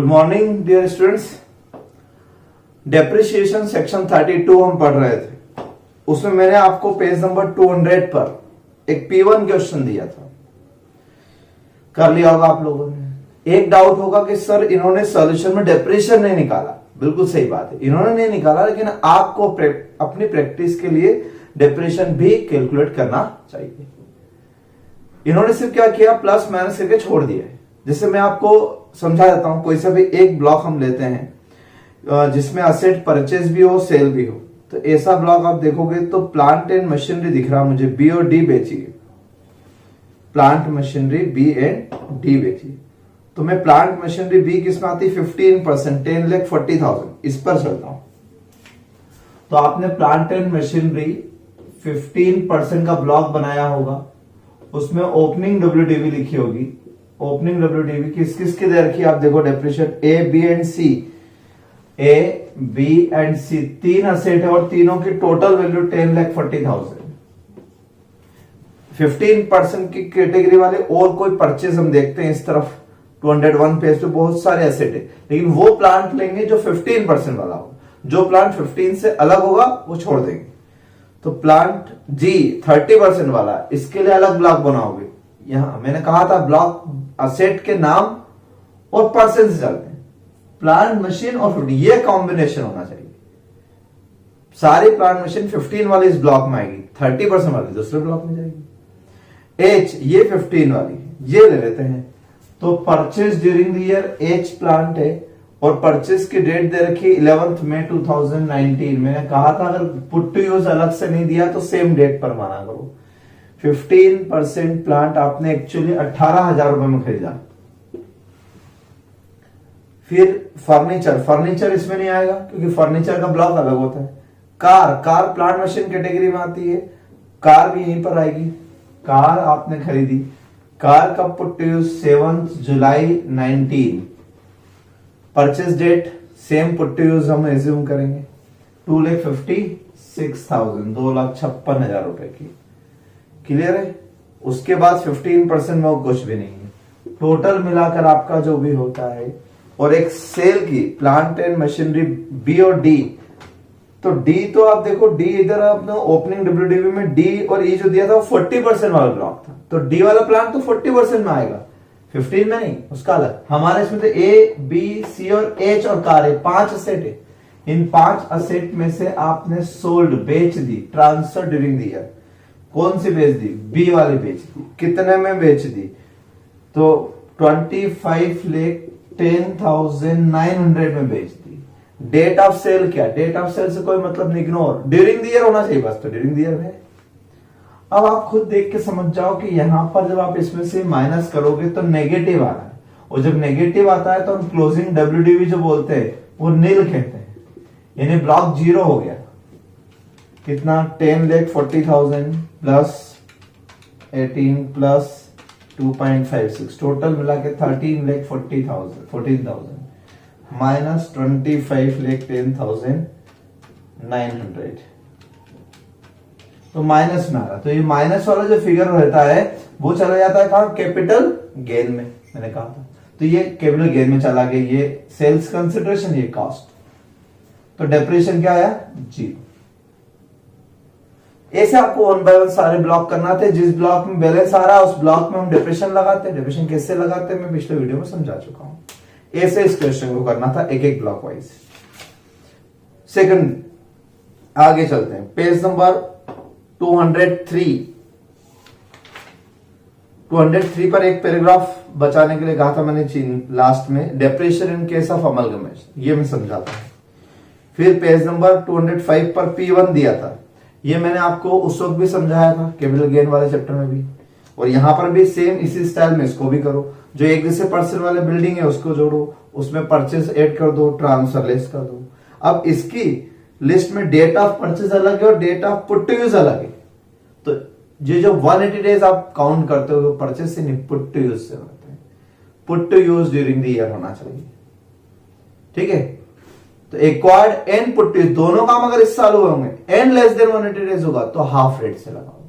Good morning dear students. Depreciation section 32 हम पढ़ रहे थे। उसमें मैंने आपको पेज नंबर 200 पर एक P1 क्वेश्चन दिया था, कर लिया होगा आप लोगों ने। एक डाउट होगा कि सर इन्होंने सॉल्यूशन में डेप्रिसिएशन नहीं निकाला। बिल्कुल सही बात है, इन्होंने नहीं निकाला, लेकिन आपको अपनी प्रैक्टिस के लिए डेप्रिसिएशन भी कैलकुलेट करना चाहिए। इन्होंने सिर्फ क्या किया, प्लस माइनस करके छोड़ दिया है। जैसे मैं आपको समझा देता हूं, कोई सा भी एक ब्लॉक हम लेते हैं जिसमें असेट परचेज भी हो सेल भी हो। तो ऐसा ब्लॉक आप देखोगे तो प्लांट एंड मशीनरी दिख रहा मुझे, बी और डी बेचिए, plant machinery B and D बेचिए। तो मैं प्लांट मशीनरी बी किसमें आती है, 15%, 10,40,000, इस पर चलता हूं। तो आपने प्लांट एंड मशीनरी 15% का ब्लॉक बनाया होगा, उसमें ओपनिंग WDV लिखी होगी। ओपनिंग WDV किस किस की दे रखी है आप देखो, depreciation A B and C, A B and C तीन असेट है और तीनों की टोटल वैल्यू 10,40,000। 15% की कैटेगरी वाले और कोई परचेज हम देखते हैं इस तरफ 201 पेज पे बहुत सारे एसेट है, लेकिन वो प्लांट लेंगे जो 15% वाला होगा। जो प्लांट 15 से अलग होगा वो छोड़ देंगे। तो प्लांट जी 30% वाला, इसके लिए अलग ब्लॉक बनाओगे। यहां मैंने कहा था ब्लॉक असेट के नाम और परसेंट से चलते हैं, प्लांट मशीन और 15, ये कॉम्बिनेशन होना चाहिए। सारी प्लांट मशीन 15 वाली इस ब्लॉक में आएगी, 30% वाली दूसरे ब्लॉक में जाएगी। एच ये 15 वाली, ये ले लेते हैं। तो purchase during the year H plant है और परचेज की डेट दे रखी 11 मई 2019। मैंने कहा था अगर पुट टू यूज अलग से नहीं दिया तो सेम डेट पर माना करो। 15% प्लांट आपने एक्चुअली 18,000 रुपए में खरीदा। फिर फर्नीचर इसमें नहीं आएगा क्योंकि फर्नीचर का ब्लॉक अलग होता है। कार प्लांट मशीन कैटेगरी में आती है, कार भी यहीं पर आएगी। कार आपने खरीदी, कार का पुट टू यूज 7 जुलाई 19। Purchase date same put to use हम एज्यूम करेंगे 2,56,000, 2,56,000 रुपए की। क्लियर है। उसके बाद 15% में वो कुछ भी नहीं है। टोटल मिलाकर आपका जो भी होता है, और एक सेल की प्लांट एंड मशीनरी बी और डी। तो डी तो आप देखो, डी इधर आपने ओपनिंग WDV में डी और ई जो दिया था वो 40% वाला ब्लॉक था। तो डी वाला प्लांट तो 40% में आएगा, 15 में नहीं, उसका अलग। हमारे इसमें तो ए बी सी और एच और कार है, 5 असेट है। इन 5 असेट में से आपने सोल्ड बेच दी, ट्रांसफर ड्यूरिंग द ईयर। कौन सी बेच दी, बी वाली बेच दी। कितने में बेच दी, तो 25,10,900 में बेच दी। डेट ऑफ सेल क्या, डेट ऑफ सेल से कोई मतलब नहीं, इग्नोर, ड्यूरिंग द ईयर होना चाहिए बस। तो ड्यूरिंग द ईयर है। अब आप खुद देख के समझ जाओ कि यहां पर जब आप इसमें से माइनस करोगे तो नेगेटिव आ रहा है, और जब नेगेटिव आता है तो हम क्लोजिंग WDV जो बोलते हैं वो नील कहते हैं, यानी ब्लॉक 0 हो गया। कितना, 10,40,000 प्लस 18 प्लस 2.56, टोटल मिला के 13,40,000 माइनस 25,10,900। तो माइनस में आ रहा, तो ये माइनस वाला जो फिगर रहता है वो चला जाता है कहां, कैपिटल गेन में। मैंने कहा था तो ये कैपिटल गेन में चला गया, ये सेल्स कंसिडरेशन, ये कॉस्ट। तो डेप्रिसिएशन क्या आया, 0। ऐसे आपको 1 बाय 1 सारे ब्लॉक करना थे। जिस ब्लॉक में बैलेंस आ रहा है उस ब्लॉक में हम डेप्रिसिएशन लगाते हैं। डेप्रिसिएशन कैसे लगाते हैं मैं पिछले वीडियो में समझा चुका हूं। ऐसे इस क्वेश्चन को करना था, एक एक ब्लॉक वाइज। सेकंड, आगे चलते हैं, पेज नंबर 203 पर एक पैराग्राफ बचाने के लिए कहा था मैंने लास्ट में, depreciation in case of amalgamation, ये मैं समझाता हूं। फिर पेज नंबर 205 पर P1 दिया था, ये मैंने आपको उस वक्त भी समझाया था कैपिटल गेन वाले चैप्टर में भी। और यहां पर भी सेम इसी स्टाइल में इसको भी करो। जो एक जैसे परसेंट वाले बिल्डिंग है उसको जोड़ो, उसमें परचेज ऐड कर दो, ट्रांसफर लेस कर दो। अब इसकी लिस्ट में डेट ऑफ परचेज अलग है और date of put to use अलग है। तो ये जो 180 डेज आप काउंट करते हो परचेज से नहीं, पुट टू यूज से होते हैं। Put to use during the year होना चाहिए, ठीक है। तो acquired and put to use दोनों काम अगर इस साल हुए होंगे, एंड लेस देन 180 डेज होगा तो हाफ रेट से लगाओ।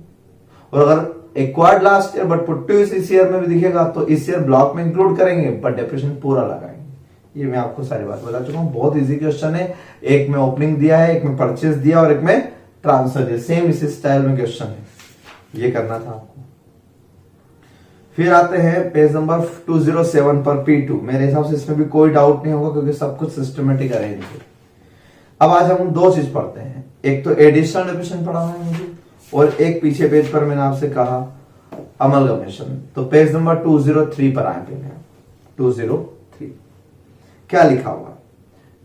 और अगर acquired last year but put to use इस ईयर में भी दिखेगा तो इस ईयर ब्लॉक में इंक्लूड करेंगे बट डेप्रिसिएशन पूरा लगाएंगे। ये मैं आपको सारी बात बता चुका हूं, बहुत इजी क्वेश्चन है। एक में ओपनिंग दिया है, एक में परचेज दिया और एक में ट्रांसफर दिया, सेम इसी स्टाइल में क्वेश्चन है, ये करना था आपको। फिर आते हैं पेज नंबर 207 पर P2। मेरे हिसाब से इसमें भी कोई डाउट नहीं होगा क्योंकि सब कुछ सिस्टमेटिक अरेंज है। अब आज हम दो चीज पढ़ते हैं, एक तो एडिशनल डेफिनेशन पढ़ा है मुझे और एक पीछे पेज पर मैंने आपसे कहा अमलगमेशन। तो पेज नंबर 203 पर आए पहले, 203 क्या लिखा हुआ?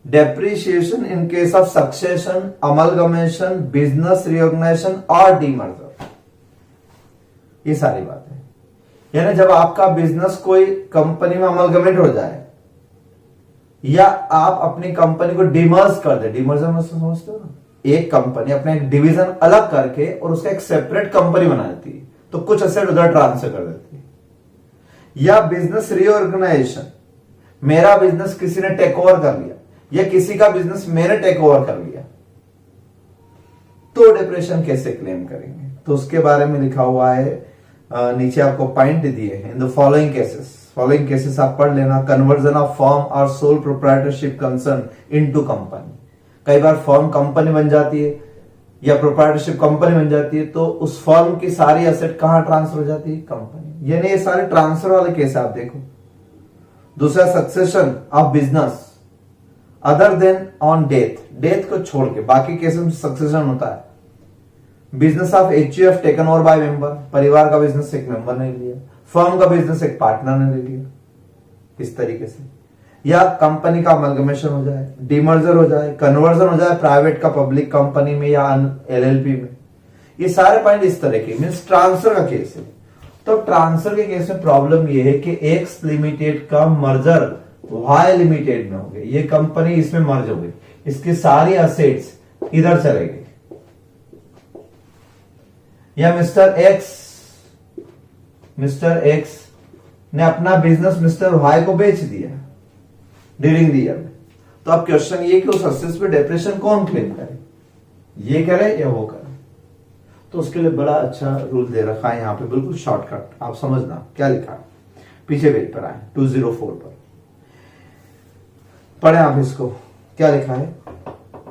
Depreciation in case of succession, amalgamation, business reorganisation और डीमर्जर। ये सारी बात है, यानी जब आपका बिजनेस कोई कंपनी में अमलगमेट हो जाए या आप अपनी कंपनी को डिमर्ज कर दे, डिमर्जर में समझते हो ना, एक कंपनी अपने एक डिवीजन अलग करके और उसका एक सेपरेट कंपनी बना देती है, तो कुछ एसेट उधर ट्रांसफर कर देती है। या बिजनेस रीऑर्गेनाइजेशन, मेरा बिजनेस किसी ने टेक ओवर कर लिया या किसी का बिजनेस मैंने टेक ओवर कर लिया, तो डिप्रेशन कैसे क्लेम करेंगे? तो उसके बारे में लिखा हुआ है, नीचे आपको पॉइंट दिए हैं। इन द फॉलोइंग केसेस आप पढ़ लेना। कन्वर्जन ऑफ फर्म और sole proprietorship concern into company. कई बार फर्म कंपनी बन जाती है या प्रोप्राइटरशिप कंपनी बन जाती है, तो उस फर्म की सारी एसेट कहां ट्रांसफर हो जाती है? कंपनी। यानी ये सारे ट्रांसफर वाले केस आप देखो। दूसरा, succession of business other than on death को छोड़ के बाकी केसेस में सक्सेशन होता है। Business of HUF taken over by member, परिवार का बिजनेस एक मेंबर ने लिया, फर्म का बिजनेस एक पार्टनर ने ले लिया, इस तरीके से। या कंपनी का अमलगमेशन हो जाए, डीमर्जर हो जाए, कन्वर्जन हो जाए प्राइवेट का पब्लिक कंपनी में या LLP में। ये सारे पॉइंट इस तरह के मीन्स ट्रांसफर का केस है। तो ट्रांसफर के केस में प्रॉब्लम ये है कि एक्स लिमिटेड का मर्जर वाई लिमिटेड में हो गई, ये कंपनी इसमें मर्ज हो गई, इसकी सारी असेट्स इधर चले गई। या मिस्टर एक्स ने अपना बिजनेस मिस्टर वाई को बेच दिया ड्यूरिंग द ईयर में। तो अब क्वेश्चन ये कि उस असेट्स पे डेप्रेशन कौन क्लेम करे, ये करे या वो करे? तो उसके लिए बड़ा अच्छा रूल दे रखा है यहां पे, बिल्कुल शॉर्टकट, आप समझना क्या लिखा है। पीछे पेज पर आए 204 पर पढ़े आप इसको, क्या लिखा है?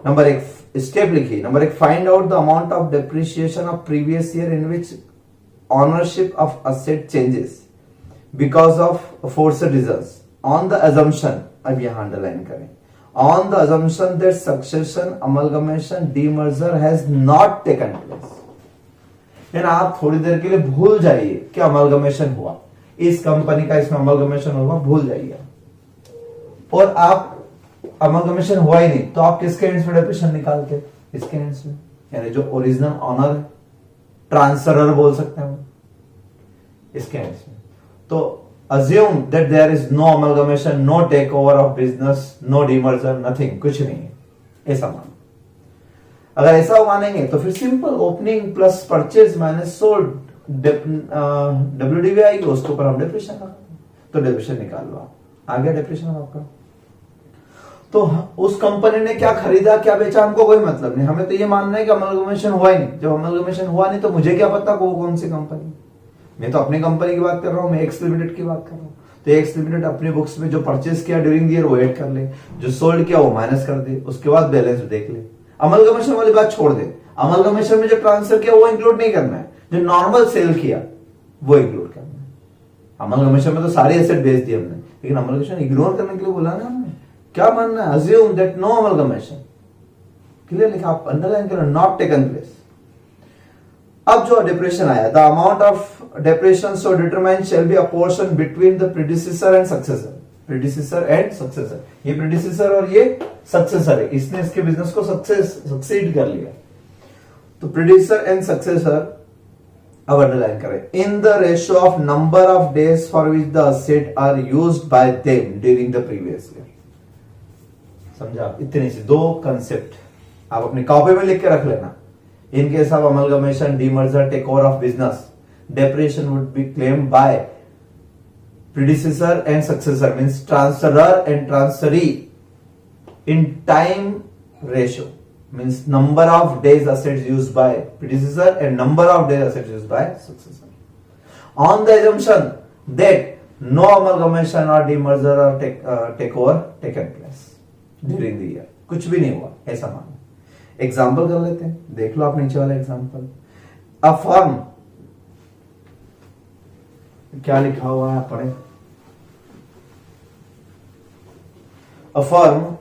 नंबर 1 स्टेप लिखिए। Number 1, find out the amount of depreciation of previous year in which ownership of asset changes because of forced reasons on the assumption, अब यहां अंडरलाइन करें, on the assumption that succession, amalgamation, demerger has not taken place. यानी आप थोड़ी देर के लिए भूल जाइए कि अमलगमेशन हुआ, इस कंपनी का इसमें अमलगमेशन हुआ, भूल जाइए। और आप अमलगमेशन हुआ ही नहीं तो आप किसके एंड्स में डेप्रेशन निकालते? इसके एंड्स में, यानी जो ओरिजिनल ऑनर ट्रांसफरर बोल सकते हैं इसके एंड्स में। तो assume that there is no amalgamation, no takeover of business, no demerger, nothing, कुछ नहीं है, ऐसा मानो। अगर ऐसा मानेंगे तो फिर simple opening plus purchase minus sold WDV आएगी, उसके ऊपर हम डेप्रेशन लगाएंगे, तो डेप्रेशन निकाल लो आप, आ गया डेप्रेशन आपका। तो उस कंपनी ने क्या खरीदा क्या बेचा हमको कोई मतलब नहीं, हमें तो ये मानना है कि अमलगमेशन हुआ ही नहीं। जब अमलगमेशन हुआ नहीं तो मुझे क्या पता वो कौन सी कंपनी, मैं तो अपनी कंपनी की बात कर रहा हूं, मैं एक्स लिमिटेड की बात कर रहा हूं। तो एक्स लिमिटेड अपनी बुक्स में जो परचेज किया ड्यूरिंग द ईयर वो ऐड कर ले, जो सोल्ड किया वो माइनस कर दे, उसके बाद बैलेंस देख ले। अमलगमेशन वाली बात छोड़ दे, अमलगमेशन में जो ट्रांसफर किया वो इंक्लूड नहीं करना है, जो नॉर्मल सेल किया वो इंक्लूड करना है। अमलगमेशन में तो सारी एसेट बेच दी हमने, लेकिन अमलगमेशन इग्नोर करने के लिए बोला ना हमने। क्या मानना है? Assume that no amalgamation, clear लिखा, आप अंडरलाइन करो, नॉट टेकन प्लेस। अब जो डेप्रेशन आया, the amount of depreciation so determine shall be a portion between the predecessor and successor. Predecessor and successor, ये प्रेडिसेसर और ये सक्सेसर है, इसने इसके बिजनेस को सक्सीड कर लिया। तो प्रेडिसेसर एंड सक्सेसर, अब अंडरलाइन करें, in the ratio of number of days for which the asset are used by them during the previous year. समझा? इतनी सी दो कंसेप्ट आप अपनी कॉपी में लिख के रख लेना। In case of amalgamation, demerger, takeover of business, depreciation would be claimed by predecessor and successor, means transferor and transferee in time ratio, means number of days assets used by predecessor and number of days assets used by successor. On the assumption that no amalgamation और demerger और takeover taken place during the year, कुछ भी नहीं हुआ ऐसा मानो। Example कर लेते हैं, देख लो आप नीचे वाला एग्जाम्पल। अ फर्म, क्या लिखा हुआ है पढ़े। A firm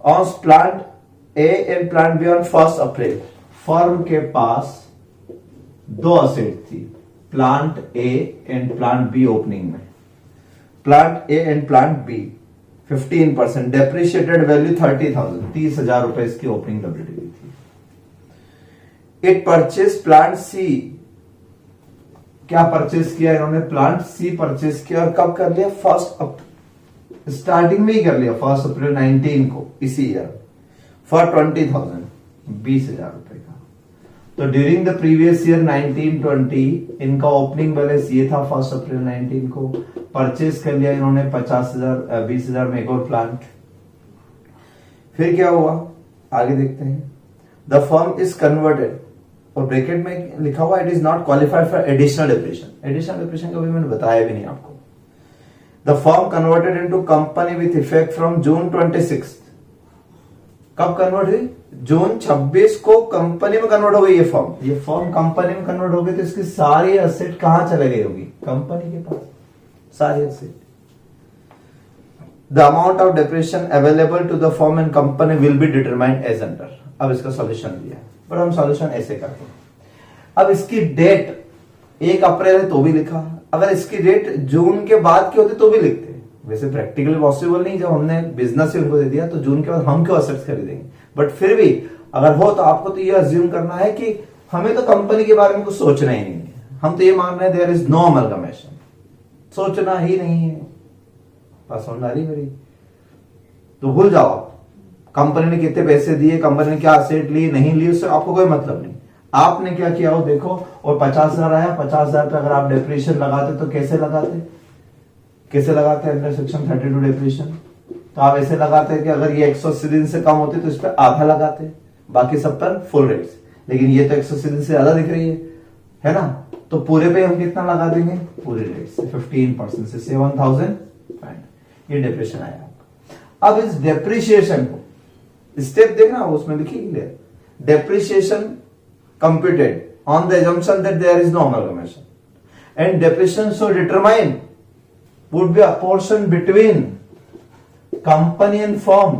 on plant A and plant B on 1 April. Firm के पास 2 असेट थी, plant A and plant B opening में। Plant A and plant B 15%, depreciated value 30,000, 30,000 रुपए इसकी ओपनिंग डब्ल्यूटीवी थी। इट परचेज प्लांट सी, क्या परचेज किया इन्होंने, प्लांट सी परचेज किया, और कब कर लिया, स्टार्टिंग में ही कर लिया 1 अप्रैल 19 को इसी ईयर, फॉर 20,000, 20,000 रुपए का। तो ड्यूरिंग द प्रीवियस ईयर 1920 इनका ओपनिंग बैलेंस ये था 1 अप्रैल 19 को, परचेज कर लिया इन्होंने 50,000 20,000 में एक और प्लांट। फिर क्या हुआ आगे देखते हैं। द फर्म इज कन्वर्टेड, और ब्रैकेट में लिखा हुआ it is not qualified for additional depression. Additional depression का भी मैंने बताया भी नहीं आपको। The firm converted into company with effect from June 26। कब कन्वर्ट हुई, जून 26 को कंपनी में कन्वर्ट हो गई ये फर्म। ये फर्म कंपनी में कन्वर्ट हो गई तो इसकी सारी एसेट कहां चले गई होगी, कंपनी के पास सारी asset. The amount of depreciation available to the firm and company will be determined as under. अब इसका सॉल्यूशन दिया, पर हम सॉल्यूशन ऐसे करते हैं। अब इसकी डेट 1 अप्रैल है तो भी लिखा, अगर इसकी डेट जून के बाद की होती तो भी लिखते। वैसे प्रैक्टिकली पॉसिबल नहीं, जब हमने बिजनेस ही उनको दे दिया तो जून के बाद हम क्यों असेट्स खरीदेंगे, बट फिर भी अगर हो तो आपको तो ये अज्यूम करना है कि हमें तो कंपनी के बारे में कुछ सोचना ही नहीं है, हम तो ये मान रहे हैं देयर इज नो अमलगमेशन, सोचना ही नहीं है। पास आ रही मेरी, तो भूल जाओ आप कंपनी ने कितने पैसे दिए, कंपनी ने क्या असेट ली नहीं ली, उससे आपको कोई मतलब नहीं। आपने क्या किया हो देखो, और 50,000 आया, 50,000 पे अगर आप डेप्रिशिएशन लगाते तो कैसे लगाते अंडर सेक्शन 32 डेप्रिशिएशन, तो आप ऐसे लगाते कि अगर ये 180 दिन से कम होती तो इस पर आधा लगाते, बाकी सब पर फुल रेट्स। लेकिन ये तो 180 दिन से ज्यादा दिख रही है ना, तो पूरे पे हम कितना लगा देंगे, पूरे रेट से 15% से 7,000। ये डेप्रिशिएशन आया आपका। अब इस डेप्रिशिएशन को स्टेप देखना, उसमें लिखी clear, depreciation computed on the assumption that there is no amalgamation, and depreciation so determined would be a portion between company and firm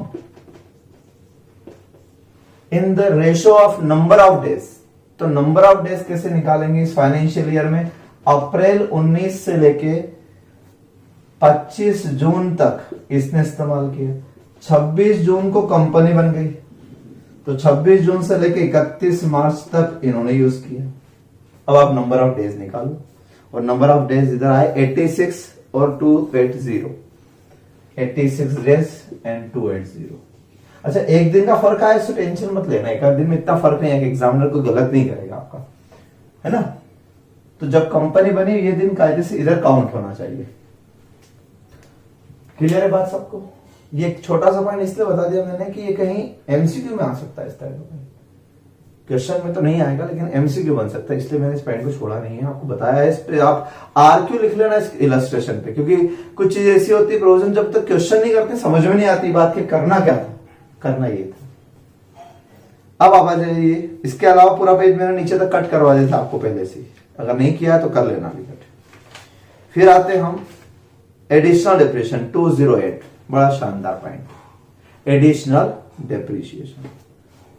in the ratio of number of days। तो number of days कैसे निकालेंगे इस financial year में, अप्रैल 19 से लेके 25 जून तक इसने इस्तेमाल किया। 26 जून को कंपनी बन गई, तो 26 जून से लेके 31 मार्च तक इन्होंने यूज किया। अब आप नंबर ऑफ डेज निकालो, और नंबर ऑफ डेज इधर आए 86 और 280, 86 डेज एंड 280। अच्छा, एक दिन का फर्क आया, टेंशन मत लेना, एक दिन में इतना फर्क नहीं है कि एग्जामिनर को गलत नहीं करेगा आपका, है ना। तो जब कंपनी बनी ये दिन कायदे से इधर काउंट होना चाहिए। क्लियर है बात सबको। ये एक छोटा सा पॉइंट इसलिए बता दिया मैंने कि ये कहीं एमसीक्यू में आ सकता है, इस तरह का क्वेश्चन में तो नहीं आएगा लेकिन एमसीक्यू बन सकता है, इसलिए मैंने इस पॉइंट को छोड़ा नहीं है, आपको बताया है। इस पे आप आरक्यू लिख लेना इस इलस्ट्रेशन पे, क्योंकि कुछ चीज ऐसी होती है प्रोविजन जब तक क्वेश्चन नहीं करते समझ में नहीं आती बात कि करना क्या था, करना ये था। अब आप आ जाइए, इसके अलावा पूरा पेज मैंने नीचे तक कट करवा दिया था आपको पहले से, अगर नहीं किया तो कर लेना अभी कट। फिर आते हम एडिशनल डिप्रेशन 208, बड़ा शानदार point, additional depreciation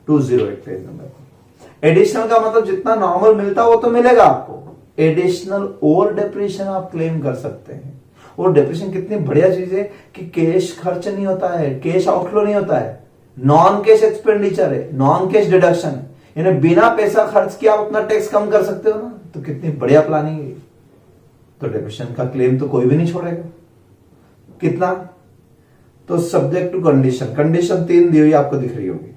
208 page number. Additional का मतलब जितना नॉर्मल मिलता है वो तो मिलेगा आपको, एडिशनल और डेप्रिसिएशन आप क्लेम कर सकते हैं। और डेप्रिसिएशन कितनी बढ़िया चीज है कि कैश खर्च नहीं होता है, कैश आउटफ्लो नहीं होता है, नॉन कैश एक्सपेंडिचर है, नॉन कैश डिडक्शन है, यानी बिना पैसा खर्च किया आप अपना टैक्स कम कर सकते हो ना, तो कितनी बढ़िया प्लानिंग है। तो डेप्रिसिएशन का क्लेम तो कोई भी नहीं छोड़ेगा। कितना, तो सब्जेक्ट टू कंडीशन, कंडीशन 3 दी हुई आपको दिख रही होगी।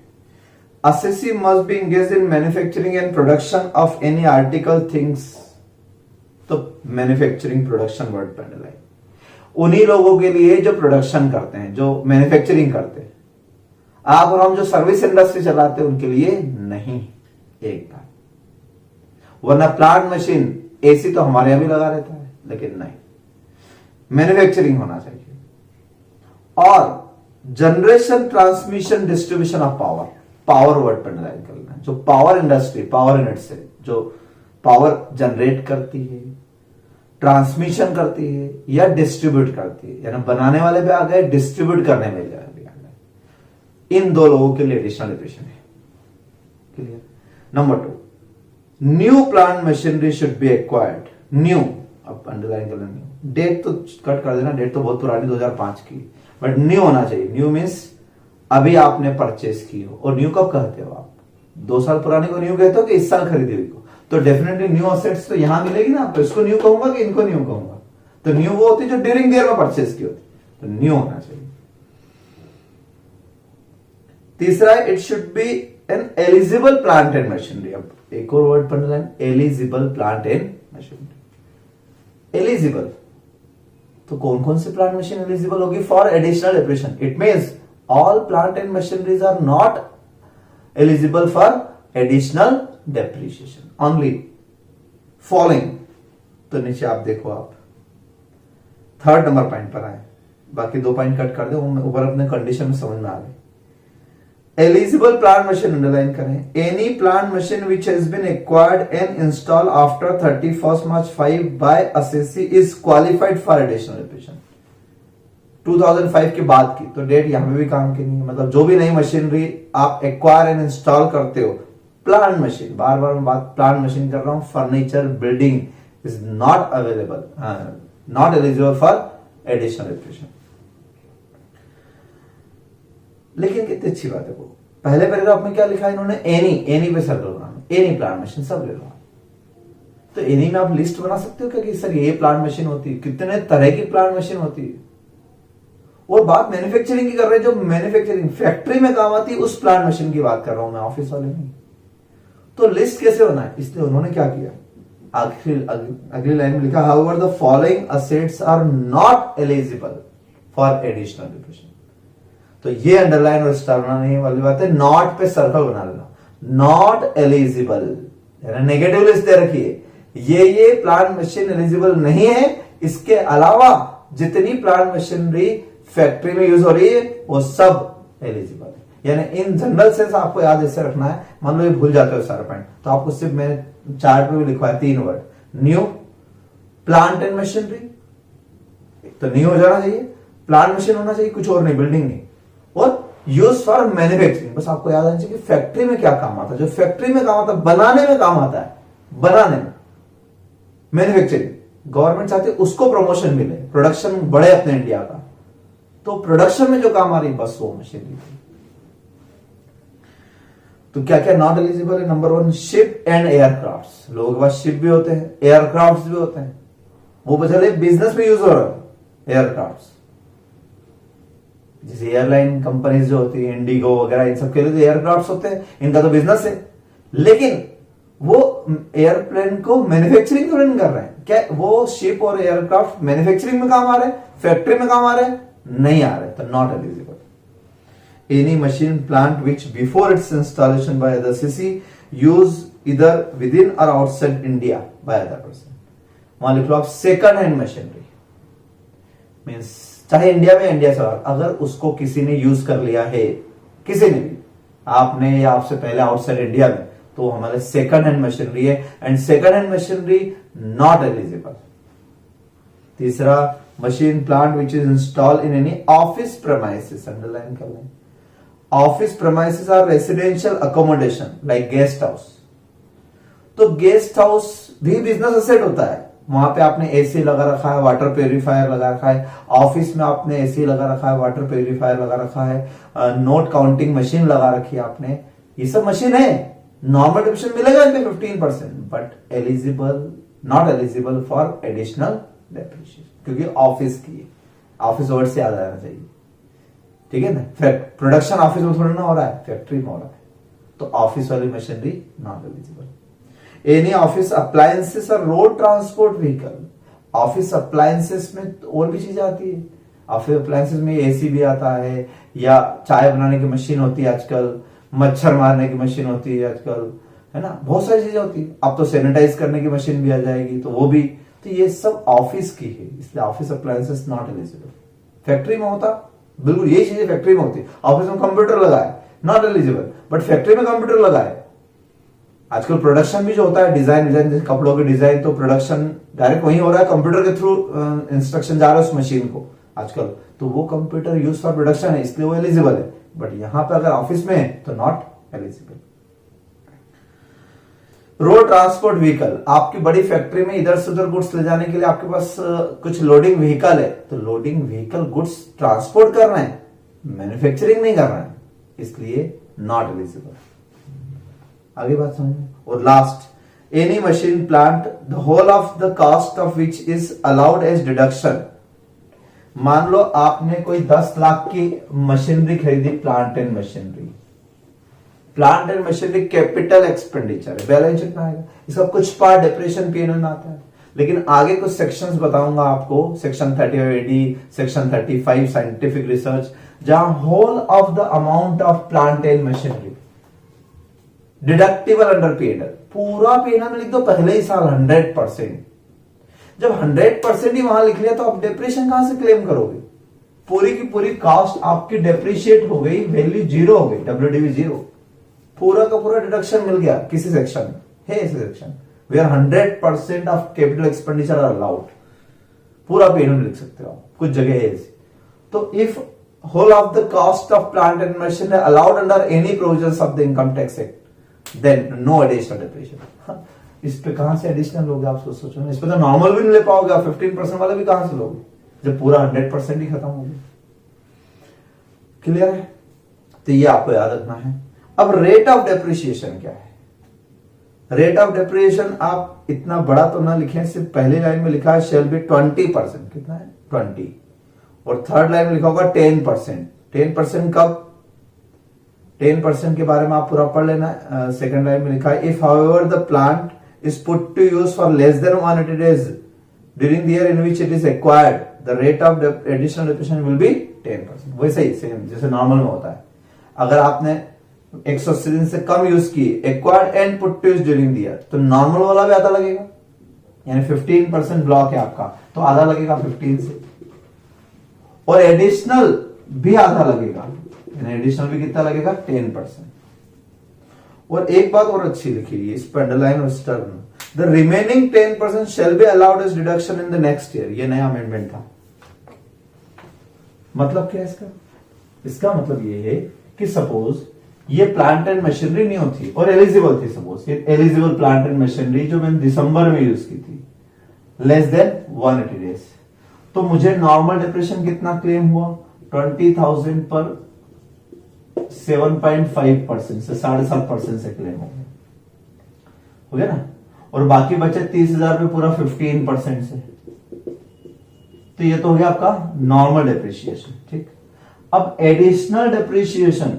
Assessee must be engaged in manufacturing and production of any article things, तो मैन्युफैक्चरिंग प्रोडक्शन वर्ड पर डला, उन्हीं लोगों के लिए जो प्रोडक्शन करते हैं, जो मैन्युफैक्चरिंग करते हैं। आप और हम जो सर्विस इंडस्ट्री चलाते हैं उनके लिए नहीं, एक बात। वरना प्लांट मशीन एसी तो हमारे यहां भी लगा रहता है, लेकिन नहीं, मैन्युफैक्चरिंग होना चाहिए। और generation, transmission, distribution of power, power word पर अंडरलाइन करना है। जो पावर इंडस्ट्री, पावर यूनिट से जो पावर जनरेट करती है, ट्रांसमिशन करती है या डिस्ट्रीब्यूट करती है, यानी बनाने वाले पे आ गए, डिस्ट्रीब्यूट करने में भी आ गए, इन दो लोगों के लिए एडिशनल इक्वेशन है। Clear? Number 2, new plant machinery should be acquired. New, अब अंडरलाइन करना, न्यू, डेट तो कट कर देना, डेट तो बहुत पुरानी 2005 की, बट न्यू होना चाहिए। न्यू मीन्स अभी आपने परचेस की हो। और न्यू कब कहते हो आप? 2 साल पुराने को न्यू कहते हो कि इस साल खरीदी हुई को? तो डेफिनेटली न्यू असेट्स तो यहां मिलेगी ना, तो इसको न्यू कहूंगा कि इनको न्यू कहूंगा? तो न्यू वो होती है जो ड्यूरिंग ईयर में परचेस की होती, तो न्यू होना चाहिए। तीसरा, it should be an eligible plant and machinery. अब एक और वर्ड पढ़ना है, eligible plant and machinery. Eligible तो कौन कौन सी प्लांट मशीन एलिजिबल होगी for additional depreciation? It means all plant and machineries are not eligible for additional depreciation, only following. तो नीचे आप देखो, आप 3rd नंबर पॉइंट पर आए, बाकी 2 पॉइंट कट कर दो, ऊपर अपने कंडीशन में समझ में आ गए। एलिजिबल प्लांट मशीन अंडरलाइन करें, any plant machine which has been acquired and install after 31 March 5 by assessee is qualified for additional depreciation. 2005 के बाद की, तो डेट यहां पे भी काम की नहीं है। मतलब जो भी नई मशीनरी आप एक्वायर एंड इंस्टॉल करते हो, प्लांट मशीन, बार बार मैं बात प्लांट मशीन कर रहा हूं, furniture, building is not available, not eligible for additional depreciation. लेकिन कितनी अच्छी बात है वो, पहले पैराग्राफ में क्या लिखा है इन्होंने? एनी पे सर्कल बनाना, एनी प्लांट मशीन सब ले लो। तो एनी में आप लिस्ट बना सकते हो क्या कि सर ये प्लांट मशीन होती है, कितने तरह की प्लांट मशीन होती है। और बात मैन्युफैक्चरिंग की कर रहे हैं, जो मैन्युफैक्चरिंग फैक्ट्री में काम आती है उस प्लांट मशीन की बात कर रहा हूं मैं, ऑफिस वाले नहीं। तो लिस्ट कैसे होना है? इसलिए उन्होंने क्या किया, अगली लाइन में लिखा, however the following assets are not eligible for additional depreciation. तो ये अंडरलाइन और स्टार बनाने वाली बात है, नॉट पे सर्कल बना लेना, नॉट एलिजिबल, नेगेटिव लिस्ट दे रखी है, ये प्लांट मशीन एलिजिबल नहीं है, इसके अलावा जितनी प्लांट मशीनरी फैक्ट्री में यूज हो रही है वो सब एलिजिबल है। यानी इन जनरल सेंस आपको याद ऐसे रखना है, मान लो ये भूल जाते हो सारा पॉइंट, तो आपको सिर्फ मैंने चार्ट पे भी लिखवाया 3 word, new, plant and machinery, तो न्यू हो जाना चाहिए, प्लांट मशीन होना चाहिए, कुछ और नहीं, बिल्डिंग नहीं, और यूज फॉर मैन्युफैक्चरिंग। बस आपको याद आना चाहिए कि फैक्ट्री में क्या काम आता है, जो फैक्ट्री में काम आता है, बनाने में काम आता है, बनाने में मैन्युफैक्चरिंग गवर्नमेंट चाहती है उसको प्रमोशन मिले, प्रोडक्शन बढ़े अपने इंडिया का, तो प्रोडक्शन में जो काम आ रही बस वो मशीनरी। तो क्या क्या नॉट एलिजिबल है? Number 1, ship and aircraft. लोगों के पास शिप भी होते हैं, एयरक्राफ्ट भी होते हैं, वो बचले बिजनेस में यूज हो रहा है एयरक्राफ्ट, जैसे एयरलाइन कंपनीज जो होती है, इंडिगो वगैरह, इन सब के लिए एयरक्राफ्ट होते हैं, इनका तो बिजनेस है, लेकिन वो एयरप्लेन को मैन्युफैक्चरिंग तो नहीं कर रहे हैं। क्या वो शिप और एयरक्राफ्ट मैन्युफैक्चरिंग में काम आ रहे हैं, फैक्ट्री में काम आ रहे हैं? नहीं आ रहे, तो not eligible. Any machine plant which before it's installation by the CC use इधर विद इन और outside India by other person. वहां लिख लो आप सेकंड हैंड मशीनरी, मीन्स चाहे इंडिया में, इंडिया से बाहर, अगर उसको किसी ने यूज कर लिया है, किसी ने भी, आपने या आपसे पहले आउटसाइड इंडिया में, तो हमारे सेकंड हैंड मशीनरी है, and second hand machinery not eligible. तीसरा, machine plant which is install in any office premises, underline कर लें, office premises are residential accommodation like guest house. तो गेस्ट हाउस भी business asset होता है, वहां पे आपने एसी लगा रखा है, वाटर प्यूरिफायर लगा रखा है, ऑफिस में आपने एसी लगा रखा है, वाटर प्यूरिफायर लगा रखा है, नोट काउंटिंग मशीन लगा रखी है आपने, ये सब मशीन है, नॉर्मल डिविजन मिलेगा इनमें 15%, but eligible, not eligible for additional depreciation, क्योंकि ऑफिस की, ऑफिस वर्ड से याद आना चाहिए, ठीक है ना। प्रोडक्शन ऑफिस में थोड़ा ना हो रहा है, फैक्ट्री में हो रहा है, तो ऑफिस वाली machinery not eligible. Any office appliances और road transport vehicle, office appliances में और भी चीजें आती है, ऑफिस अप्लायंसेस में एसी भी आता है, या चाय बनाने की मशीन होती है आजकल, मच्छर मारने की मशीन होती है आजकल, है ना, बहुत सारी चीजें होती है। अब तो सैनिटाइज करने की मशीन भी आ जाएगी, तो वो भी तो ये सब ऑफिस की है, इसलिए office appliances not eligible. Factory में होता, बिल्कुल यही चीजें फैक्ट्री में होती, ऑफिस में कंप्यूटर लगा है नॉट एलिजिबल, बट फैक्ट्री में कंप्यूटर लगा है। आजकल प्रोडक्शन भी जो होता है, डिजाइन जैसे कपड़ों की डिजाइन, तो प्रोडक्शन डायरेक्ट वही हो रहा है, कंप्यूटर के थ्रू इंस्ट्रक्शन जा रहा है उस मशीन को आजकल, तो वो कंप्यूटर यूज फॉर प्रोडक्शन है, इसलिए वो एलिजिबल है। बट यहां पे अगर ऑफिस में है तो not eligible. Road transport vehicle, आपकी बड़ी फैक्ट्री में इधर से उधर गुड्स ले जाने के लिए आपके पास कुछ लोडिंग व्हीकल है, तो लोडिंग व्हीकल गुड्स ट्रांसपोर्ट कर रहे हैं, मैन्युफैक्चरिंग नहीं कर रहे हैं, इसलिए नॉट एलिजिबल। आगे बात समझिए। और last, any machine plant the whole of the cost of which is allowed as deduction. मान लो आपने कोई 10 लाख की मशीनरी खरीदी, plant and machinery. Plant and machinery capital expenditure है, बैलेंस शीट में आएगा, इसका कुछ पार्ट डेप्रिसिएशन पीएनएल में आता है। लेकिन आगे कुछ सेक्शंस बताऊंगा आपको, section 35AD, section 35 scientific research, जहां whole of the amount of plant and machinery deductible under PNL, पूरा पीएनएल में लिख दो पहले ही साल 100%। जब 100% ही वहां लिख लिया तो आप डेप्रिसिएशन कहां से क्लेम करोगे? पूरी की पूरी कॉस्ट आपकी डेप्रिशिएट हो गई, वैल्यू जीरो हो गई, WDV जीरो, पूरा का पूरा डिडक्शन मिल गया किसी सेक्शन में है, ऐसे section where 100% of capital expenditure are allowed, पूरा पीएनएल में लिख सकते हो आप, कुछ जगह है ऐसी। तो if whole of the cost of plant and machinery allowed under any provisions of the income tax act, then no additional depreciation. इस पे कहां से एडिशनल लोगे आप सोचो ना, इस पे तो नॉर्मल भी नहीं ले पाओगे आप, 15% वाले भी कहां से लोगे जब पूरा 100% ही खत्म हो गया। क्लियर है? तो ये आपको याद रखना है। अब रेट ऑफ डेप्रिसिएशन क्या है? रेट ऑफ डेप्रिसिएशन आप इतना बड़ा तो ना लिखें, सिर्फ पहली लाइन में लिखा है शेल बी 20%, कितना है 20, और थर्ड लाइन में लिखा होगा 10%। 10% कब? 10% के बारे में आप पूरा पढ़ लेना। सेकंड लाइन में लिखा है if however the plant is put to use for less than 180 days during the year in which it is acquired, the rate of additional depreciation will be 10%। वैसे ही सेम जैसे नॉर्मल में होता है, अगर आपने 180 दिन से कम यूज की, acquired and put to use during the year, तो नॉर्मल वाला भी आधा लगेगा, यानी 15% ब्लॉक है आपका तो आधा लगेगा 15 से, और एडिशनल भी आधा लगेगा, एडिशनल भी कितना लगेगा 10%। और एक बात और अच्छी लिखी है इस पर अंडरलाइन और स्टर्न, the remaining 10% shall be allowed as deduction in the next year. ये नया अमेंडमेंट था। मतलब क्या है इसका? इसका मतलब ये है कि सपोज ये प्लांट एंड मशीनरी नहीं होती और एलिजिबल थी, सपोज ये एलिजिबल प्लांट एंड मशीनरी जो मैंने दिसंबर में यूज की थी, लेस देन 180 days, तो मुझे नॉर्मल डेप्रिसिएशन कितना क्लेम हुआ? 20,000 पर 7.5% से 7.5% से क्लेम हो गया ना, और बाकी बचे 30,000 पे पूरा 15% से, तो ये तो हो गया आपका नॉर्मल डेप्रिसिएशन। ठीक, अब एडिशनल डेप्रिसिएशन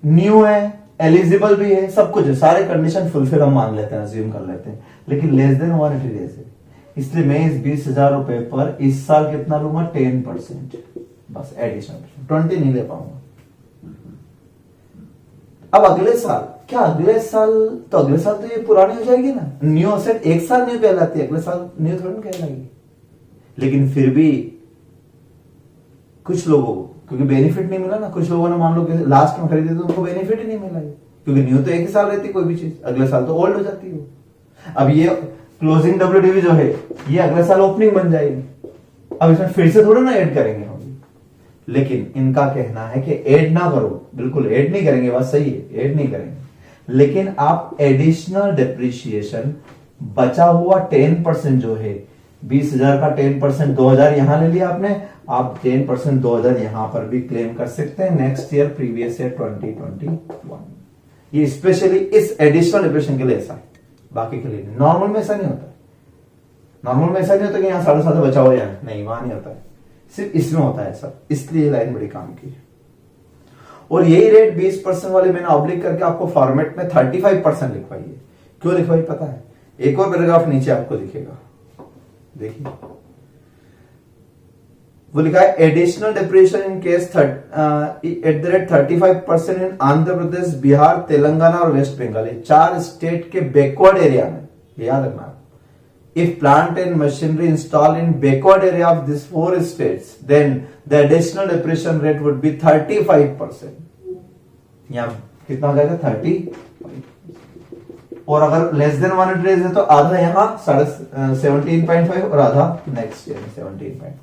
न्यू है, एलिजिबल भी है, सब कुछ है, सारे कंडीशन फुलफिल हम मान लेते हैं, अज्यूम कर लेते हैं, लेकिन लेस देन 180 days है, इसलिए मैं इस 20,000 रुपए पर इस साल कितना लूंगा? 10%, बस एडिशनल 20 नहीं ले पाऊंगा। अब अगले साल क्या? अगले साल तो ये पुरानी हो जाएगी ना, न्यू असेट एक साल न्यू कहलाती है, अगले साल न्यू थोड़ी कहलाएगी। लेकिन फिर भी कुछ लोगों को क्योंकि बेनिफिट नहीं मिला ना, कुछ लोगों ने मान लो कि लास्ट में खरीदी तो उनको बेनिफिट ही नहीं मिला, क्योंकि न्यू तो एक ही साल रहती कोई भी चीज, अगले साल तो ओल्ड हो जाती है। अब ये क्लोजिंग WDV जो है ये अगले साल ओपनिंग बन जाएगी, अब इसमें फिर से थोड़ा ना ऐड करेंगे हम, लेकिन इनका कहना है कि ऐड ना करो, बिल्कुल ऐड नहीं करेंगे, बात सही है, ऐड नहीं करेंगे, लेकिन आप एडिशनल डेप्रिसिएशन बचा हुआ 10% जो है, 20,000 का 10% 2,000 यहां ले लिया आपने, आप 10% 2,000 यहां पर भी क्लेम कर सकते हैं नेक्स्ट ईयर, प्रीवियस ईयर 2021। ये स्पेशली इस एडिशनल डेप्रिसिएशन के लिए ऐसा है, बाकी के लिए नहीं। नॉर्मल में ऐसा नहीं होता, नॉर्मल में ऐसा नहीं होता कि यहां 7.5 बचा हुआ है, नहीं, वहां नहीं होता है, सिर्फ इसमें होता है सब, इसलिए लाइन बड़ी काम की है। और यही रेट 20% वाले मैंने ऑब्लिक करके आपको फॉर्मेट में 35% लिखवाई है। क्यों लिखवाई पता है? एक और पैराग्राफ नीचे आपको दिखेगा, देखिए वो लिखा है additional depreciation in case at the rate 35% इन आंध्र प्रदेश, बिहार, तेलंगाना और वेस्ट बंगाल, 4 स्टेट के बैकवर्ड एरिया में, याद रखना, If plant and machinery installed in backward area of these 4 states, then the additional depreciation rate would be 35%. यहाँ कितना हो जाएगा 30, और अगर लेस देन 100 डेज है तो आधा यहाँ 17.5 और आधा next year 17.5,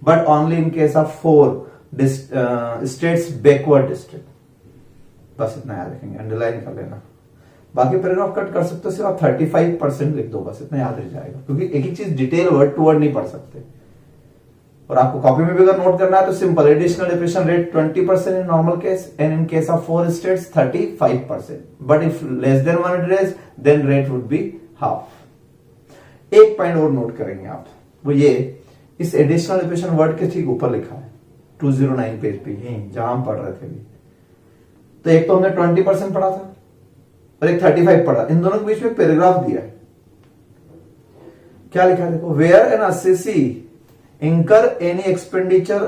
but only in case of 4 states backward district. बस इतना याद रखेंगे, अंडरलाइन कर लेना। बाकी पैराग्राफ कट कर सकते हो, सिर्फ आप 35% लिख दो, बस इतना याद रह जाएगा, क्योंकि एक ही चीज डिटेल वर्ड टू वर्ड नहीं पढ़ सकते। और आपको कॉपी में भी अगर नोट करना है तो simple, additional depreciation rate 20% in normal case and in case of 4 states 35%, but if less than 100 days then rate would be half. एक पॉइंट और नोट करेंगे आप, वो ये, इस एडिशनल डिप्रेशन वर्ड के ठीक ऊपर लिखा है 209 पेज पे, यही जहां हम पढ़ रहे थे अभी। तो एक तो हमने 20% पढ़ा था और एक 35 पढ़ा, इन दोनों के बीच में पैराग्राफ दिया है। क्या लिखा है देखो, where an assessee incur any expenditure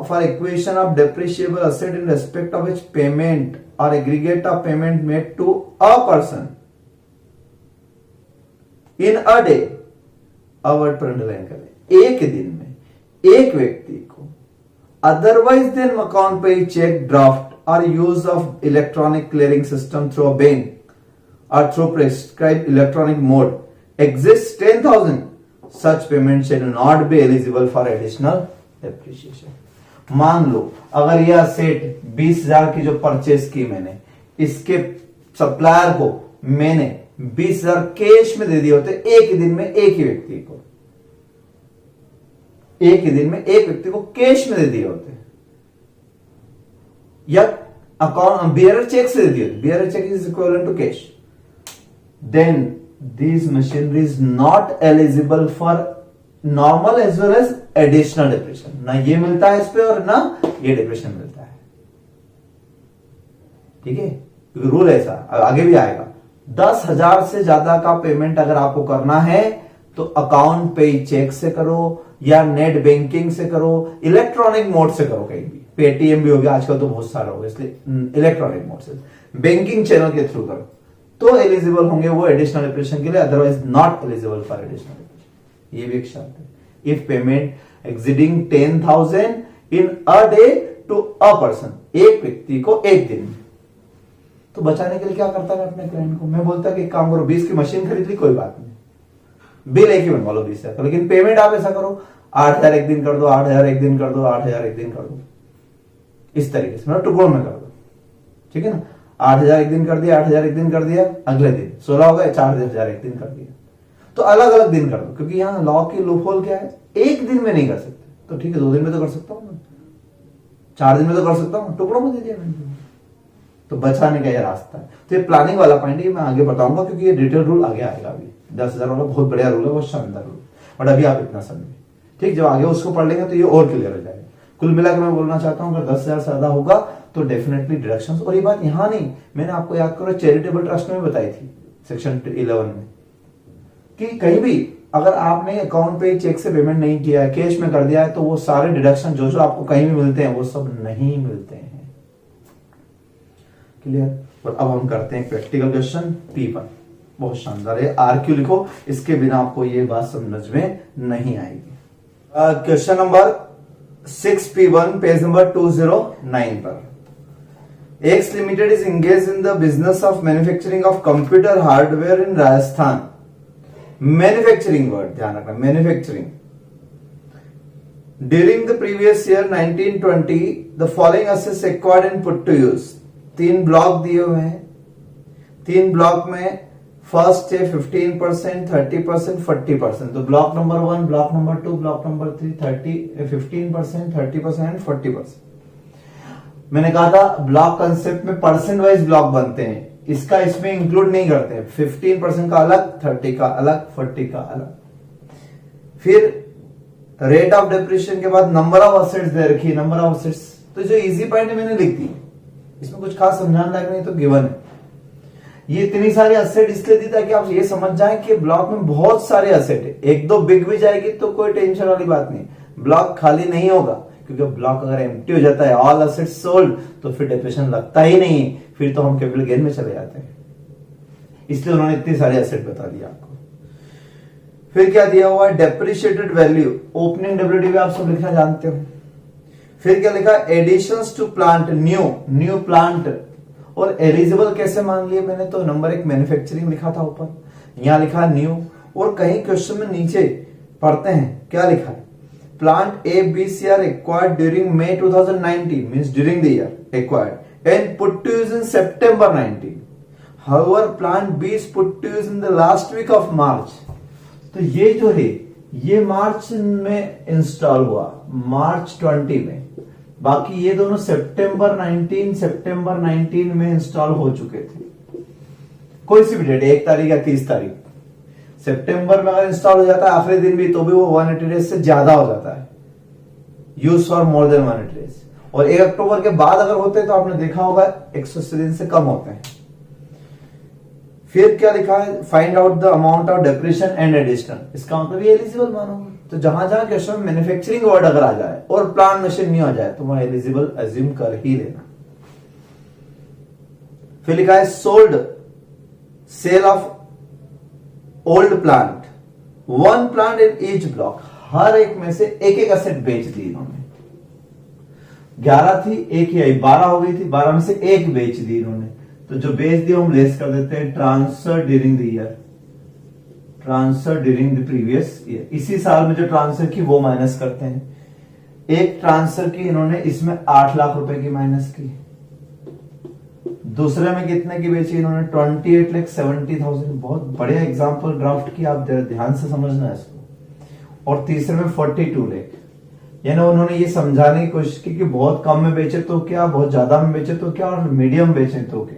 for acquisition of depreciable asset in respect of which payment or aggregate of payment made to a person in a day, a word पर अंडरलाइन करें, एक दिन में एक व्यक्ति को otherwise than account pay check draft or use of electronic clearing system through a bank or through prescribed electronic mode exists 10,000, such payment shall not be eligible for additional depreciation. मान लो अगर यह सेट 20,000 की जो purchase की मैंने, इसके supplier को मैंने 20,000 कैश में दे दिए होते एक ही दिन में, एक ही व्यक्ति को, एक ही दिन में एक व्यक्ति को कैश में दे दिए होते, या अकाउंट बियरर चेक से दे दिए, bearer cheque is equivalent to cash, then this machinery is not eligible for normal as well as additional depreciation. ना ये मिलता है इस पे और ना ये डिप्रेशन मिलता है, ठीक है, क्योंकि रूल ऐसा आगे भी आएगा। 10,000 से ज्यादा का पेमेंट अगर आपको करना है तो अकाउंट पे चेक से करो या नेट बैंकिंग से करो, इलेक्ट्रॉनिक मोड से करो, कहीं भी पेटीएम भी हो गया आजकल तो बहुत सारा होगा, इसलिए इलेक्ट्रॉनिक मोड से, बैंकिंग चैनल के थ्रू करो तो एलिजिबल होंगे वो एडिशनल डिप्रेशन के लिए, otherwise not eligible for additional depreciation. ये भी एक शर्त है। If payment exceeding 10,000 in a day to a person, एक व्यक्ति को एक दिन में, तो बचाने के लिए क्या करता है अपने क्लाइंट को, मैं बोलता कि काम करो 20 की मशीन खरीद ली, कोई बात नहीं, बिल एक ही बनवा लो 20,000 का, लेकिन पेमेंट आप ऐसा करो 8,000 एक दिन कर दो, 8,000 एक दिन कर दो, 8,000 एक दिन कर दो, इस तरीके से मतलब टुकड़ों में कर दो, ठीक है ना। 8,000 एक दिन कर दिया, 8,000 एक दिन कर दिया, अगले दिन 16 हो गए, 4,000 एक दिन कर दिया, तो अलग अलग दिन कर दो, क्योंकि यहाँ लॉ की लूपहोल क्या है, एक दिन में नहीं कर सकते, तो ठीक है 2 दिन में तो कर सकता हूँ, 4 दिन में तो कर सकता हूँ, टुकड़ों में दे दिया मैंने, तो बचाने का यह रास्ता है। तो ये प्लानिंग वाला पॉइंट है, मैं आगे बताऊंगा क्योंकि ये डिटेल रूल आगे आएगा। अभी 10,000 वाला बहुत बढ़िया रूल है, बहुत शानदार रूल, बट अभी आप इतना समझे, ठीक, जब आगे उसको पढ़ लेंगे तो ये और क्लियर हो जाएगा। कुल मिलाकर मैं बोलना चाहता हूं, अगर 10,000 से ज्यादा होगा तो डेफिनेटली डिडक्शंस। और ये बात यहां नहीं, मैंने आपको याद करो चैरिटेबल ट्रस्ट में बताई थी सेक्शन 11 में, कि कहीं भी अगर आपने अकाउंट पे चेक से पेमेंट नहीं किया है, कैश में कर दिया है, तो वो सारे डिडक्शन जो जो आपको कहीं भी मिलते हैं वो सब नहीं मिलते हैं। क्लियर। और अब हम करते हैं प्रैक्टिकल क्वेश्चन P1, बहुत शानदार है, RQ लिखो, इसके बिना आपको ये बात समझ में नहीं आएगी। Question number 6P1 page number 209 पर, X limited is engage in the business of manufacturing of computer hardware in Rajasthan. Manufacturing word ध्यान रखना, manufacturing. During the previous year 1920 the following assets acquired and put to use. 3 block दिए हुए हैं, 3 block में first है 15%, 30%, 40%। तो block number 1, block number 2, block number 3 15%, 30% and 40%। मैंने कहा था ब्लॉक कंसेप्ट में परसेंट वाइज ब्लॉक बनते हैं, इसका इसमें इंक्लूड नहीं करते। 15% का अलग, 30 का अलग, 40 का अलग। फिर रेट ऑफ डेप्रिसिएशन के बाद नंबर ऑफ असेट्स दे रखी है, नंबर ऑफ असेट्स। तो जो इजी पॉइंट है मैंने लिख दी, इसमें कुछ खास समझाने लायक नहीं, तो गिवन है। ये इतनी सारी असेट इसलिए दी ताकि आप ये समझ जाएं कि ब्लॉक में बहुत सारे असेट है, एक दो बिक भी जाएगी तो कोई टेंशन वाली बात नहीं, ब्लॉक खाली नहीं होगा। क्योंकि ब्लॉक अगर एम्प्टी हो जाता है, ऑल असेट सोल्ड, तो फिर डिप्रेशन लगता ही नहीं, फिर तो हम कैपिटल गेन में चले जाते हैं। इसलिए उन्होंने इतनी सारे असेट बता दिया आपको। फिर क्या दिया हुआ है, डेप्रिशिएटेड वैल्यू, ओपनिंग डब्ल्यूडीवी आप सब लिखना जानते हो। फिर क्या लिखा, additions to plant, new plant, और एलिजिबल कैसे मांग लिए मैंने, तो नंबर 1 मैन्युफैक्चरिंग लिखा था ऊपर, यहां लिखा न्यू, और कहीं क्वेश्चन में नीचे पढ़ते हैं क्या लिखा है, plant A B C are acquired during May 2019 means during the year acquired and put to use in September 19. However, plant B is put to use in the last week of March. तो ये जो है ये मार्च में install हुआ, मार्च 20 में, बाकी ये दोनों सितंबर 19 में इंस्टॉल हो चुके थे। कोई सी भी डेट, 1 तारीख या 30 तारीख, सितंबर में अगर इंस्टॉल हो जाता है आखिरी दिन भी तो भी वो 180 डेज से ज्यादा हो जाता है, use for more than 180 days. और 1 अक्टूबर के बाद अगर होते हैं तो आपने देखा होगा 180 दिन से कम होते हैं। फिर क्या लिखा है, find out the amount of depreciation and additional, इसका मतलब ये एलिजिबल मानोगे। तो जहां जहां क्वेश्चन में मैन्युफैक्चरिंग वर्ड अगर आ जाए और प्लांट मशीन नहीं आ जाए तो वहां एलिजिबल अज्यूम कर ही लेना। फिर लिखा है sold sale of old plant, 1 plant in each block, हर एक में से एक एक असेट बेच दी इन्होंने। 11 थी, एक ही आई, 12 हो गई थी, 12 में से एक बेच दी इन्होंने। तो जो बेच दिया हम लेस कर देते हैं transfer during the year, transfer during the previous year, इसी साल में जो ट्रांसफर की वो माइनस करते हैं। एक ट्रांसफर की इन्होंने, इसमें 8 लाख रुपए की माइनस की, दूसरे में कितने की बेची इन्होंने, 28,70,000। बहुत बढ़िया एग्जांपल ड्राफ्ट की, आप ध्यान से समझना है इसको। और तीसरे में 42 लाख, यानी उन्होंने ये समझाने की कोशिश की कि बहुत कम में बेचे तो क्या, बहुत ज्यादा में बेचे तो क्या, और मीडियम बेचे तो क्या।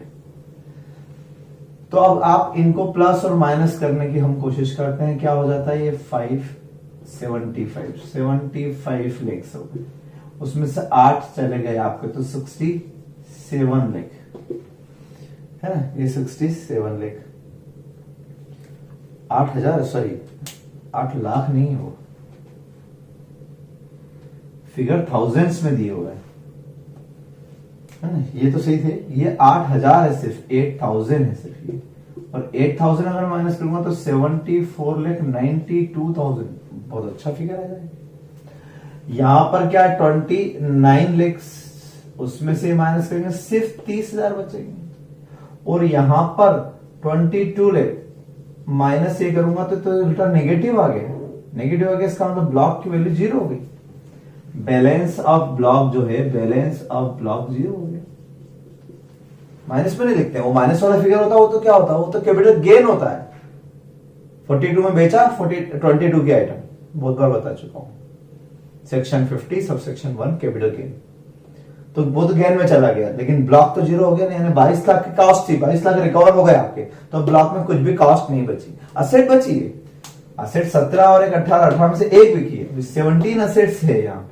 तो अब आप इनको प्लस और माइनस करने की हम कोशिश करते हैं, क्या हो जाता है ये 75 लाख हो गए, उसमें से 8 चले गए आपके तो 67 लाख है ना, ये 67 लाख, 8,000 सॉरी 8 लाख नहीं हो, फिगर थाउजेंड्स में दिए हुए है ना, ये तो सही थे, ये 8,000 है सिर्फ, 8,000 है सिर्फ ये, और 8,000 अगर माइनस करूंगा तो 74,92,000, बहुत अच्छा फिगर आ जाएगा। यहां पर क्या 29 लाख, उसमें से माइनस करेंगे सिर्फ 30,000 बचेंगे, और यहां पर 22 लाख माइनस ये करूंगा तो उल्टा नेगेटिव आ गया, नेगेटिव आ गया, इसका मतलब ब्लॉक की वैल्यू 0 हो गई, बैलेंस ऑफ ब्लॉक जो है, बैलेंस ऑफ ब्लॉक 0 हो गया। माइनस में नहीं लिखते, वो माइनस वाला फिगर होता है वो तो क्या होता है, वो तो कैपिटल गेन होता है। 42 में बेचा 22 की आइटम, बहुत बार बता चुका हूं, section 50 sub section 1 capital gain, तो वो तो गेन में चला गया, लेकिन ब्लॉक तो 0 हो गया, यानी 22 लाख की कॉस्ट थी, 22 लाख रिकवर हो गए आपके, तो ब्लॉक में कुछ भी कॉस्ट नहीं बची, असेट बची है, असेट 17 और एक 18 में से एक बिकी है, 17 असेट्स है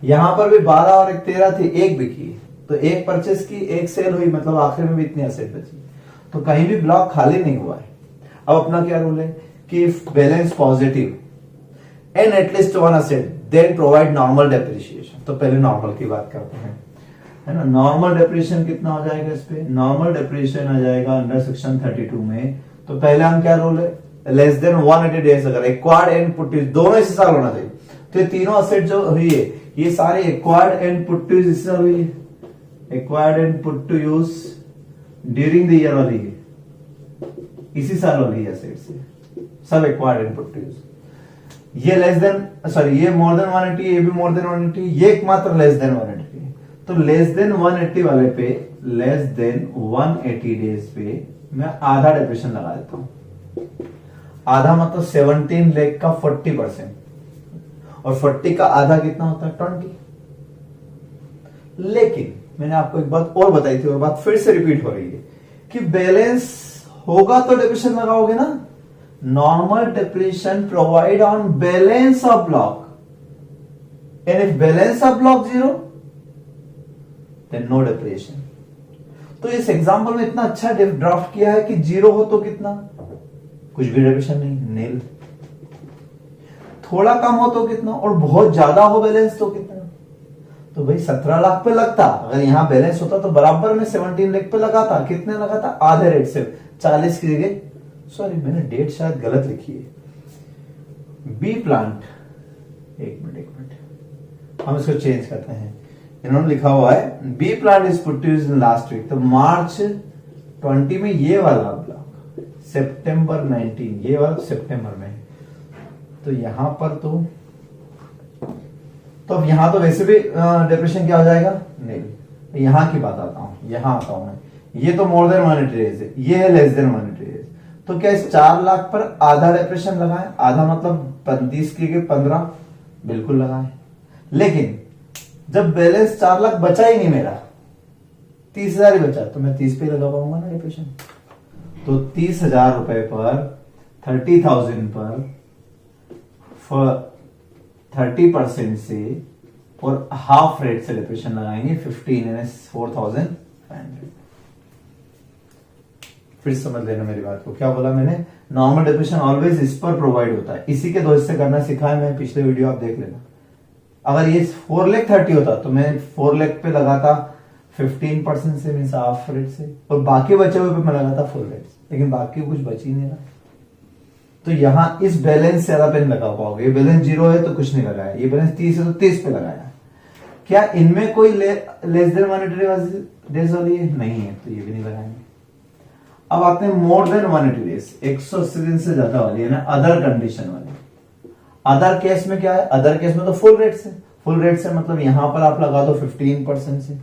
यहां पर भी 12 और एक 13 थी, एक बिकी, तो एक परचेस की, एक सेल हुई, मतलब आखिर में भी इतनी असेट बची, तो कहीं भी ब्लॉक खाली नहीं हुआ है। अब अपना क्या रूल है कि balance positive and at least 1 asset then provide normal depreciation. तो पहले नॉर्मल की बात करते हैं, है ना। नॉर्मल डेप्रिसिएशन कितना हो जाएगा इस पे, नॉर्मल डेप्रिसिएशन आ जाएगा अंडर सेक्शन 32 में, तो पहले हम क्या रूल है, लेस देन 180 डेज अगर एक्वायर्ड एंड पुट दोनों इसी साल होना चाहिए, तो ये तीनों असेट जो हुई है ये सारे acquired and put to use इसी साल हुई है, acquired and put to use during the year वाली है, इसी साल वाली है असेट्स सब acquired and put to use. ये लेस देन सॉरी ये मोर देन 180, ये भी मोर देन 180, ये एकमात्र लेस देन 180, तो लेस देन 180 वाले पे, लेस देन 180 डेज पे मैं आधा डेप्रिसिएशन लगा देता हूं, आधा मतलब 17 लाख का 40%, और 40 का आधा कितना होता है 20। लेकिन मैंने आपको एक बात और बताई थी और बात फिर से रिपीट हो रही है कि बैलेंस होगा तो डेप्रिसिएशन लगाओगे ना, normal depreciation provide on balance of block, and if balance of block 0 then no depreciation. तो इस एग्जांपल में इतना अच्छा ड्राफ्ट किया है कि 0 हो तो कितना, कुछ भी डेप्रिसिएशन नहीं, नील, थोड़ा कम हो तो कितना, और बहुत ज्यादा हो बैलेंस तो कितना, तो भाई 17 लाख पे लगता, अगर यहां बैलेंस होता तो बराबर में 17 लाख पे लगाता, कितने लगाता, आधे रेट से 40 की जगह, सॉरी मैंने डेट शायद गलत लिखी है, बी प्लांट, एक मिनट हम इसको चेंज करते हैं। इन्होंने लिखा हुआ है B plant is put to use in last week, तो मार्च 20 में ये वाला ब्लॉक, सितंबर 19 ये वाला सितंबर में, तो यहां पर तो अब यहां तो वैसे भी डिप्रेशन क्या हो जाएगा, नहीं। यहां की बात आता हूं, यहां आता हूं मैं, ये तो मोर देन मॉनिटरी एज है, ये है लेस देन मॉनिटरी एज, तो क्या इस 4 लाख पर आधा डिप्रेशन लगाएं, आधा मतलब 35 के 15 बिल्कुल लगाएं। लेकिन जब बैलेंस 4 लाख बचा ही नहीं मेरा, 30,000 ही बचा, तो मैं 30 पे लगा पाऊंगा ना डिप्रेशन। तो 30,000 रुपए पर 30,000 पर 30% से और हाफ रेट से डिप्रेशन लगाएंगे 15 यानी 4,500। फिर समझ लेना मेरी बात को, क्या बोला मैंने, नॉर्मल डिप्रेशन ऑलवेज इस पर प्रोवाइड होता है, इसी के दो हिस्से करना सिखाया मैं, पिछले वीडियो आप देख लेना। अगर ये 4,30,000 होता तो मैं 4 लाख पे लगाता 15% से, मीन हाफ रेट से, और बाकी बचे हुए पे मैं लगाता फुल रेट से, लेकिन बाकी कुछ बच ही नहीं रहा। तो यहां इस बैलेंस से ज्यादा पे नहीं लगा पाओगे, ये बैलेंस 0 है तो कुछ नहीं लगाया, ये बैलेंस 30 है तो 30 पे लगाया। क्या इनमें कोई लेस देन मॉनिटरी डेज वाली है, नहीं है, तो ये भी नहीं लगाएंगे। अब आते हैं मोर देन मॉनिटरी डेज, 180 दिन से ज्यादा वाली है ना, अदर कंडीशन वाली। अदर केस में क्या है, अदर केस में तो फुल रेट से, फुल रेट से मतलब यहां पर आप लगा दो 15% से,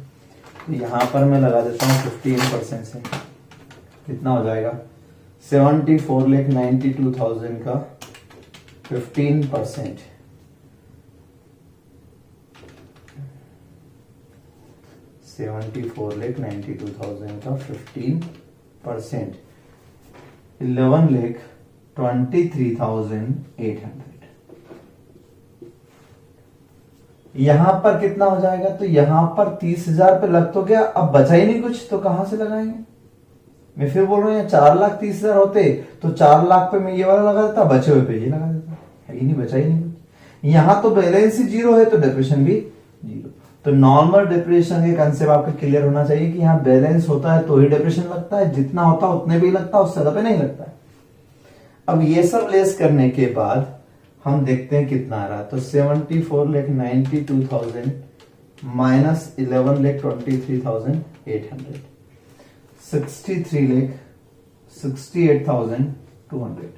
तो यहां पर मैं लगा देता हूं 15% से, कितना हो जाएगा 74,92,000 का 15%, 74,92,000 का 15%, 11,23,800। यहां पर कितना हो जाएगा, तो यहां पर 30,000 पे लग तो गया, अब बचा ही नहीं कुछ, तो कहां से लगाएंगे। मैं फिर बोल रहा हूं 4,30,000 होते तो 4 लाख पे मैं ये वाला लगा देता, बचे हुए पे ये लगा देता, है ही नहीं, बचा ही नहीं कुछ। यहां तो बैलेंस ही 0 है तो डिप्रेशन भी 0। तो नॉर्मल डिप्रेशन के कंसेप्ट आपका क्लियर होना चाहिए कि यहाँ बैलेंस होता है तो ही डिप्रेशन लगता है, जितना होता है उतने भी लगता है, उससे ज्यादा पे नहीं लगता है। अब ये सब लेस करने के बाद हम देखते हैं कितना आ रहा है, तो 74,92,000 माइनस 11,23,800, 63,68,200।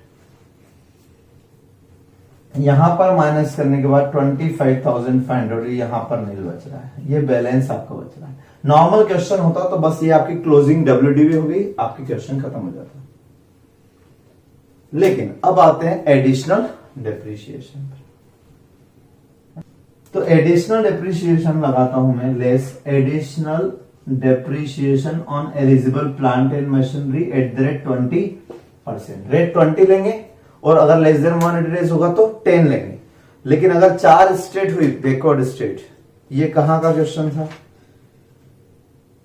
यहां पर माइनस करने के बाद 25,500 यहां पर नहीं बच रहा है, ये बैलेंस आपका बच रहा है। नॉर्मल क्वेश्चन होता तो बस ये आपकी क्लोजिंग WDV हो गई, आपकी क्वेश्चन खत्म हो जाता। लेकिन अब आते हैं एडिशनल डेप्रिसिएशन पर, तो एडिशनल डेप्रिसिएशन लगाता हूं मैं, less additional depreciation on eligible plant and machinery at the rate 20%, rate 20 लेंगे, और अगर लेस देन मॉनिटरी डेज होगा तो 10 लेंगे। लेकिन अगर 4 स्टेट हुई बैकवर्ड स्टेट, ये कहां का क्वेश्चन था,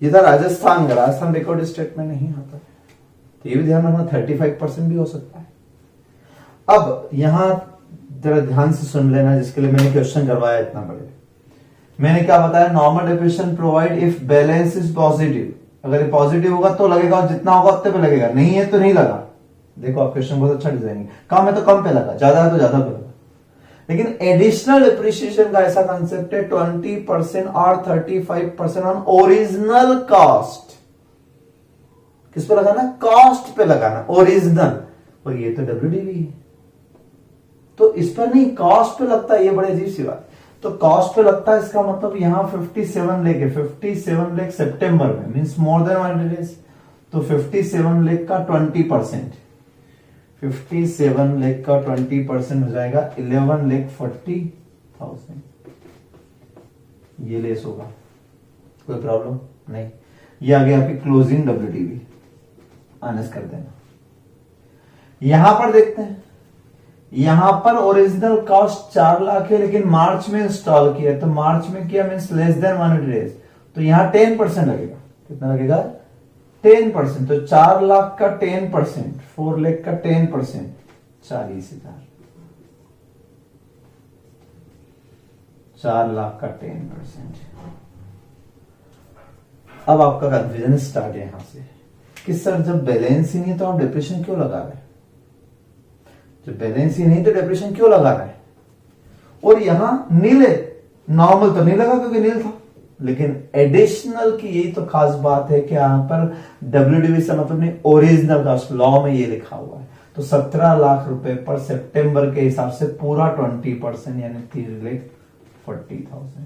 ये था राजस्थान का, राजस्थान बैकवर्ड स्टेट में नहीं आता, तो ये भी ध्यान रखना 35% भी हो सकता है। अब यहां जरा ध्यान से सुन लेना, जिसके लिए मैंने क्वेश्चन करवाया इतना बड़े। मैंने क्या बताया, normal depression provide if balance is positive, अगर ये पॉजिटिव होगा तो लगेगा, और जितना होगा उतने पे लगेगा, नहीं है तो नहीं लगा। देखो आप क्वेश्चन बहुत अच्छा डिजाइन है, कम है तो कम पे लगा, ज्यादा है तो ज्यादा पे लगा। लेकिन एडिशनल डिप्रिसिएशन का ऐसा कंसेप्ट है 20% और 35% ऑन ओरिजिनल कॉस्ट। किस पे लगाना, कॉस्ट पे लगाना, ओरिजिनल, और ये तो WDV है तो इस पर नहीं, कॉस्ट पे लगता है, ये बड़ी अजीब सी बात। तो कॉस्ट पे लगता है, इसका मतलब यहां 57 लाख है, 57 लाख सितंबर में, मींस मोर देन 1 डेज, तो 57 लाख का 20%, 57 लाख का 20% हो जाएगा 11,40,000। ये लेस होगा, कोई प्रॉब्लम नहीं। ये आ गया आपकी क्लोजिंग WDV, आनस कर देना। यहां पर देखते हैं, यहां पर ओरिजिनल कॉस्ट 4 लाख है, लेकिन मार्च में इंस्टॉल किया, तो मार्च में किया मींस लेस देन 1 डेज, तो यहां 10% लगेगा। कितना लगेगा, 10%, तो 4 लाख का 10%, 4 लाख का 10%, 40,000, 4 लाख का 10%। अब आपका कंफ्यूजन स्टार्ट है यहां से कि सर जब बैलेंस ही नहीं है तो आप डिप्रेशन क्यों लगा रहे हैं। जब बैलेंस ही नहीं तो डेप्रिसिएशन क्यों लगा रहा है? और यहां नील है, नॉर्मल तो नहीं लगा क्योंकि नील था, लेकिन एडिशनल की यही तो खास बात है कि यहां पर WDV से मतलब नहीं, ओरिजिनल कॉस्ट लॉ में ये लिखा हुआ है। तो 17 लाख रुपए पर सितंबर के हिसाब से पूरा 20% यानी 3,40,000।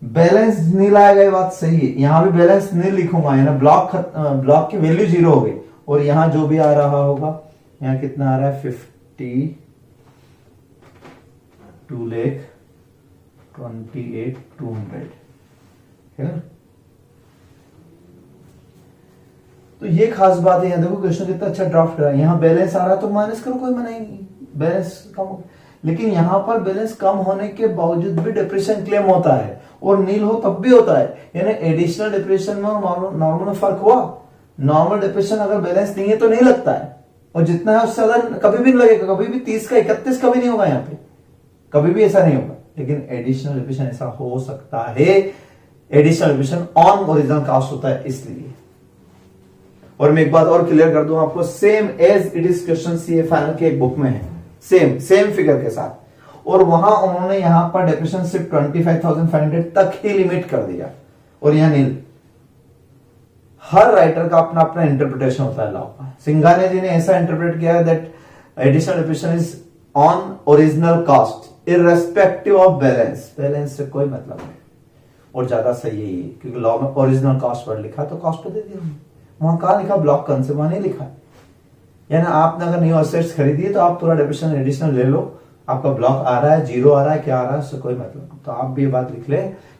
बैलेंस नील आएगा, ये बात सही है। यहां भी बैलेंस नील लिखूंगा, यानी ब्लॉक की वैल्यू 0 हो गई। और यहां जो भी आ रहा होगा, यहां कितना आ रहा है 52,28,200 है ना। तो ये खास बात है। यहां देखो क्वेश्चन कितना अच्छा ड्राफ्ट करा है। यहां बैलेंस आ रहा है तो माइनस करो, कोई मना नहीं, बैलेंस कम। लेकिन यहां पर बैलेंस कम होने के बावजूद भी डिप्रेशन क्लेम होता है, और नील हो तब भी होता है। यानी एडिशनल डिप्रेशन में और नॉर्मल में फर्क हुआ। नॉर्मल डिप्रेशन अगर बैलेंस नहीं है तो नहीं लगता है, और जितना है उससे ज्यादा कभी भी नहीं लगेगा। कभी भी 30 का 31 कभी नहीं होगा, यहाँ पे कभी भी ऐसा नहीं होगा। लेकिन एडिशनल डिप्रेशन ऐसा हो सकता है। Additional depreciation on original cost होता है इसलिए। और मैं एक बात और क्लियर कर दूं आपको, same as it is question CA final के एक बुक में है, सेम फिगर के साथ। और वहां उन्होंने यहां पर डिप्रेशन सिर्फ 25,500 तक ही लिमिट कर दिया, और यहां नील। हर राइटर का अपना अपना इंटरप्रिटेशन होता है लॉ का। सिंघानिया जी ने ऐसा इंटरप्रेट किया है that additional depression is on original cost irrespective of balance. Balance से कोई मतलब नहीं, और ज्यादा सही है ये, क्योंकि लॉ में ओरिजिनल कॉस्ट पर लिखा तो कॉस्ट पर दे दिया। वहां कहा लिखा ब्लॉक कंसेप्ट, वहां नहीं लिखा। यानी आपने अगर न्यू असेट्स खरीदी है तो आप पूरा डिप्रेशन एडिशनल ले लो, आपका ब्लॉक आ रहा है, 0 आ रहा है, क्या आ रहा है, उससे कोई मतलब नहीं। तो आप भी ये बात लिख ले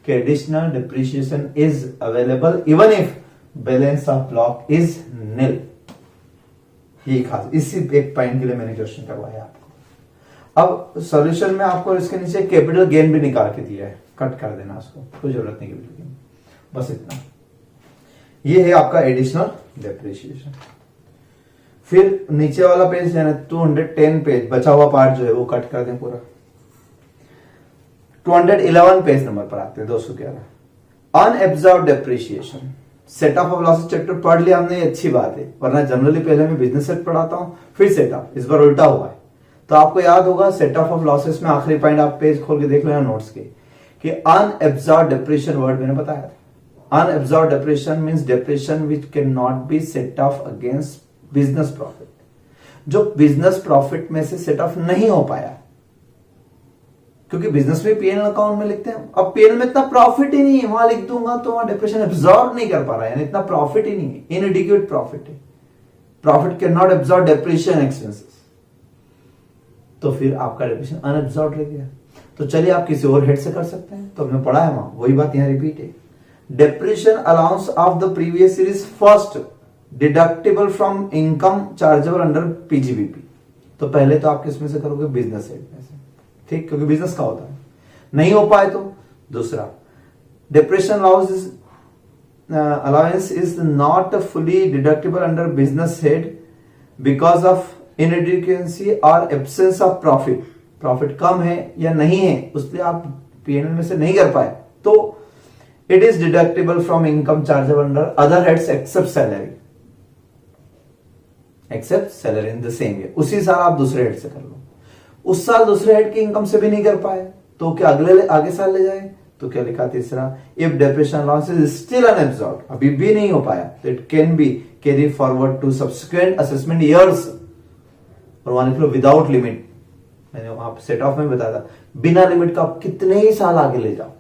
कि additional depreciation is available even if balance of block is nil. ये खास इसी एक पॉइंट के लिए मैंने क्वेश्चन करवाया आपको। अब सॉल्यूशन में आपको इसके नीचे कैपिटल गेन भी निकाल के दिया है, कट कर देना उसको, कोई जरूरत नहीं कैपिटल गेन, बस इतना। ये है आपका एडिशनल डिप्रिशिएशन। फिर नीचे वाला पेज है ना 210 पेज, बचा हुआ पार्ट जो है वो कट कर दें पूरा। 211 पेज नंबर पर आते हैं 211, unabsorbed depreciation. Set of losses chapter पढ़ लिया हमने, अच्छी बात है, वरना जनरली पहले मैं बिजनेस सेट पढ़ाता हूं फिर सेट ऑफ, इस बार उल्टा हुआ है। तो आपको याद होगा सेट ऑफ लॉसेस में आखिरी पॉइंट आप पेज खोल के देख लेना नोट्स के, कि अनएब्जॉर्ब्ड डेप्रिशिएशन वर्ड मैंने बताया था। Unabsorbed depreciation means depreciation which can not be set off against business profit, जो बिजनेस प्रॉफिट में से सेट ऑफ नहीं हो पाया, क्योंकि बिजनेस में पीएनएल अकाउंट में लिखते हैं। अब पीएनएल में इतना प्रॉफिट ही नहीं है, वहां लिख दूंगा तो वहां डिप्रेशन एब्जॉर्ब नहीं कर पा रहा है, इतना प्रॉफिट ही नहीं है, इनएडिक्वेट प्रॉफिट है। Profit can not absorb depreciation expenses, तो फिर आपका डिप्रेशन अनएब्जॉर्ब रह गया। तो चलिए आप किसी और हेड से कर सकते हैं, तो हमने पढ़ा है वहां, वही बात यहां रिपीट है। Depreciation allowance of the previous year is first deductible from income chargeable under PGBP. तो पहले तो आप किसमें से करोगे, बिजनेस हेड में से, ठीक, क्योंकि बिजनेस का होता है। नहीं हो पाए तो दूसरा, depreciation allowance is not fully deductible under business head because of inadequacy और एब्सेंस ऑफ प्रॉफिट। प्रॉफिट कम है या नहीं है, उसलिए आप पीएनएल में से नहीं कर पाए, तो it is deductible from income chargeable under other heads except salary, except salary in the same year. उसी साल आप दूसरे हेड से कर लो। उस साल दूसरे हेड की इनकम से भी नहीं कर पाए तो क्या आगे साल ले जाए, तो क्या लिखा तीसरा, if depreciation loss is still unabsorbed, अभी भी नहीं हो पाया, तो it can be carry forward to subsequent assessment years. और वहां लिख लो विदाउट लिमिट, मैंने वहां सेट ऑफ में बताया था, बिना लिमिट का आप कितने ही साल आगे ले जाओ,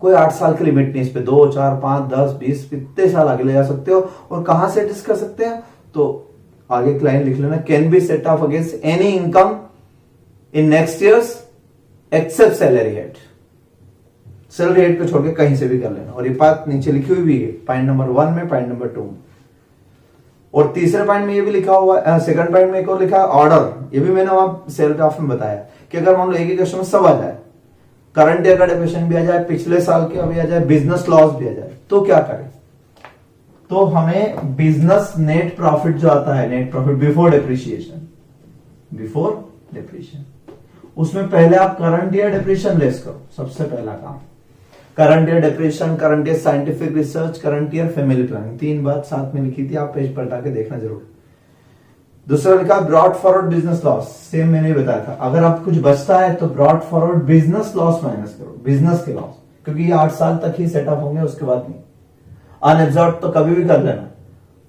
कोई 8 साल की लिमिट नहीं इस पे, 2, 4, 5, 10, 20 कितने साल आगे ले जा सकते हो। और कहां से एडजस्ट कर सकते हैं, तो आगे क्लाइन लिख लेना, can be set off against any income in next years except salary head. Salary head पे छोड़ के कहीं से भी कर लेना। और ये बात नीचे लिखी हुई भी है पॉइंट नंबर 1 में, पॉइंट नंबर 2 में, और तीसरे पॉइंट में ये भी लिखा हुआ है, सेकंड पॉइंट में एक और लिखा है ऑर्डर। ये भी मैंने वहां सेल ऑफ में बताया कि अगर मान लो एक ही क्वेश्चन में सब आ जाए, करंट ईयर का डेप्रिशिएशन भी आ जाए, पिछले साल का भी आ जाए, बिजनेस लॉस भी आ जाए, तो क्या करें। तो हमें बिजनेस नेट प्रॉफिट जो आता है, net profit before depreciation, before depreciation, उसमें पहले आप करंट ईयर डेप्रिशिएशन लेस करो, सबसे पहला काम। Current year depreciation, current year scientific research, current year family planning, 3 बात साथ में लिखी थी, आप पेज पलटा के देखना जरूर। दूसरा लिखा brought forward business loss, same मैंने बताया था, अगर आप कुछ बचता है तो brought forward business loss minus करो, बिजनेस के लॉस, क्योंकि ये 8 साल तक ही सेटअप होंगे, उसके बाद नहीं। अनएब्जॉर्ब तो कभी भी कर लेना,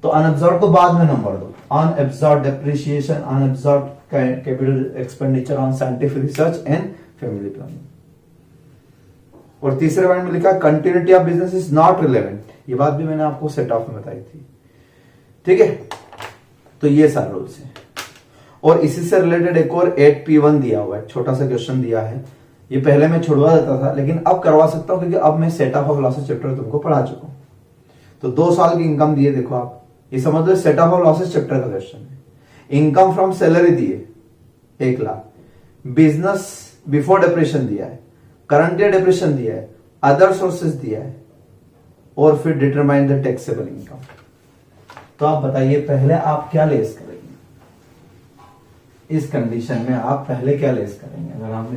तो अनएब्जॉर्ब को बाद में नंबर दो, unabsorbed depreciation, unabsorbed capital expenditure on scientific research and family planning. और तीसरे पॉइंट में लिखा continuity of business is not relevant, ये बात भी मैंने आपको सेट ऑफ में बताई थी, ठीक है। तो ये सारे रूल्स हैं। और इसी से रिलेटेड एक और 8P1 दिया हुआ है, छोटा सा क्वेश्चन दिया है, ये पहले मैं छुड़वा देता था लेकिन अब करवा सकता हूं, क्योंकि अब मैं सेट ऑफ लॉसेस चैप्टर तुमको पढ़ा चुका हूं। तो 2 साल की इनकम दिए, देखो आप ये समझ लो सेट ऑफ लॉसेस चैप्टर का क्वेश्चन है। इनकम फ्रॉम सैलरी दिए 1 लाख, बिजनेस बिफोर डिप्रेशन दिया है, करंट ईयर डिप्रेशन दिया है, अदर सोर्सेस दिया है, और फिर डिटरमाइन द टैक्सेबल इनकम। तो आप बताइए पहले आप क्या लेस करेंगे इस कंडीशन में, आप पहले क्या लेस करेंगे अगर हम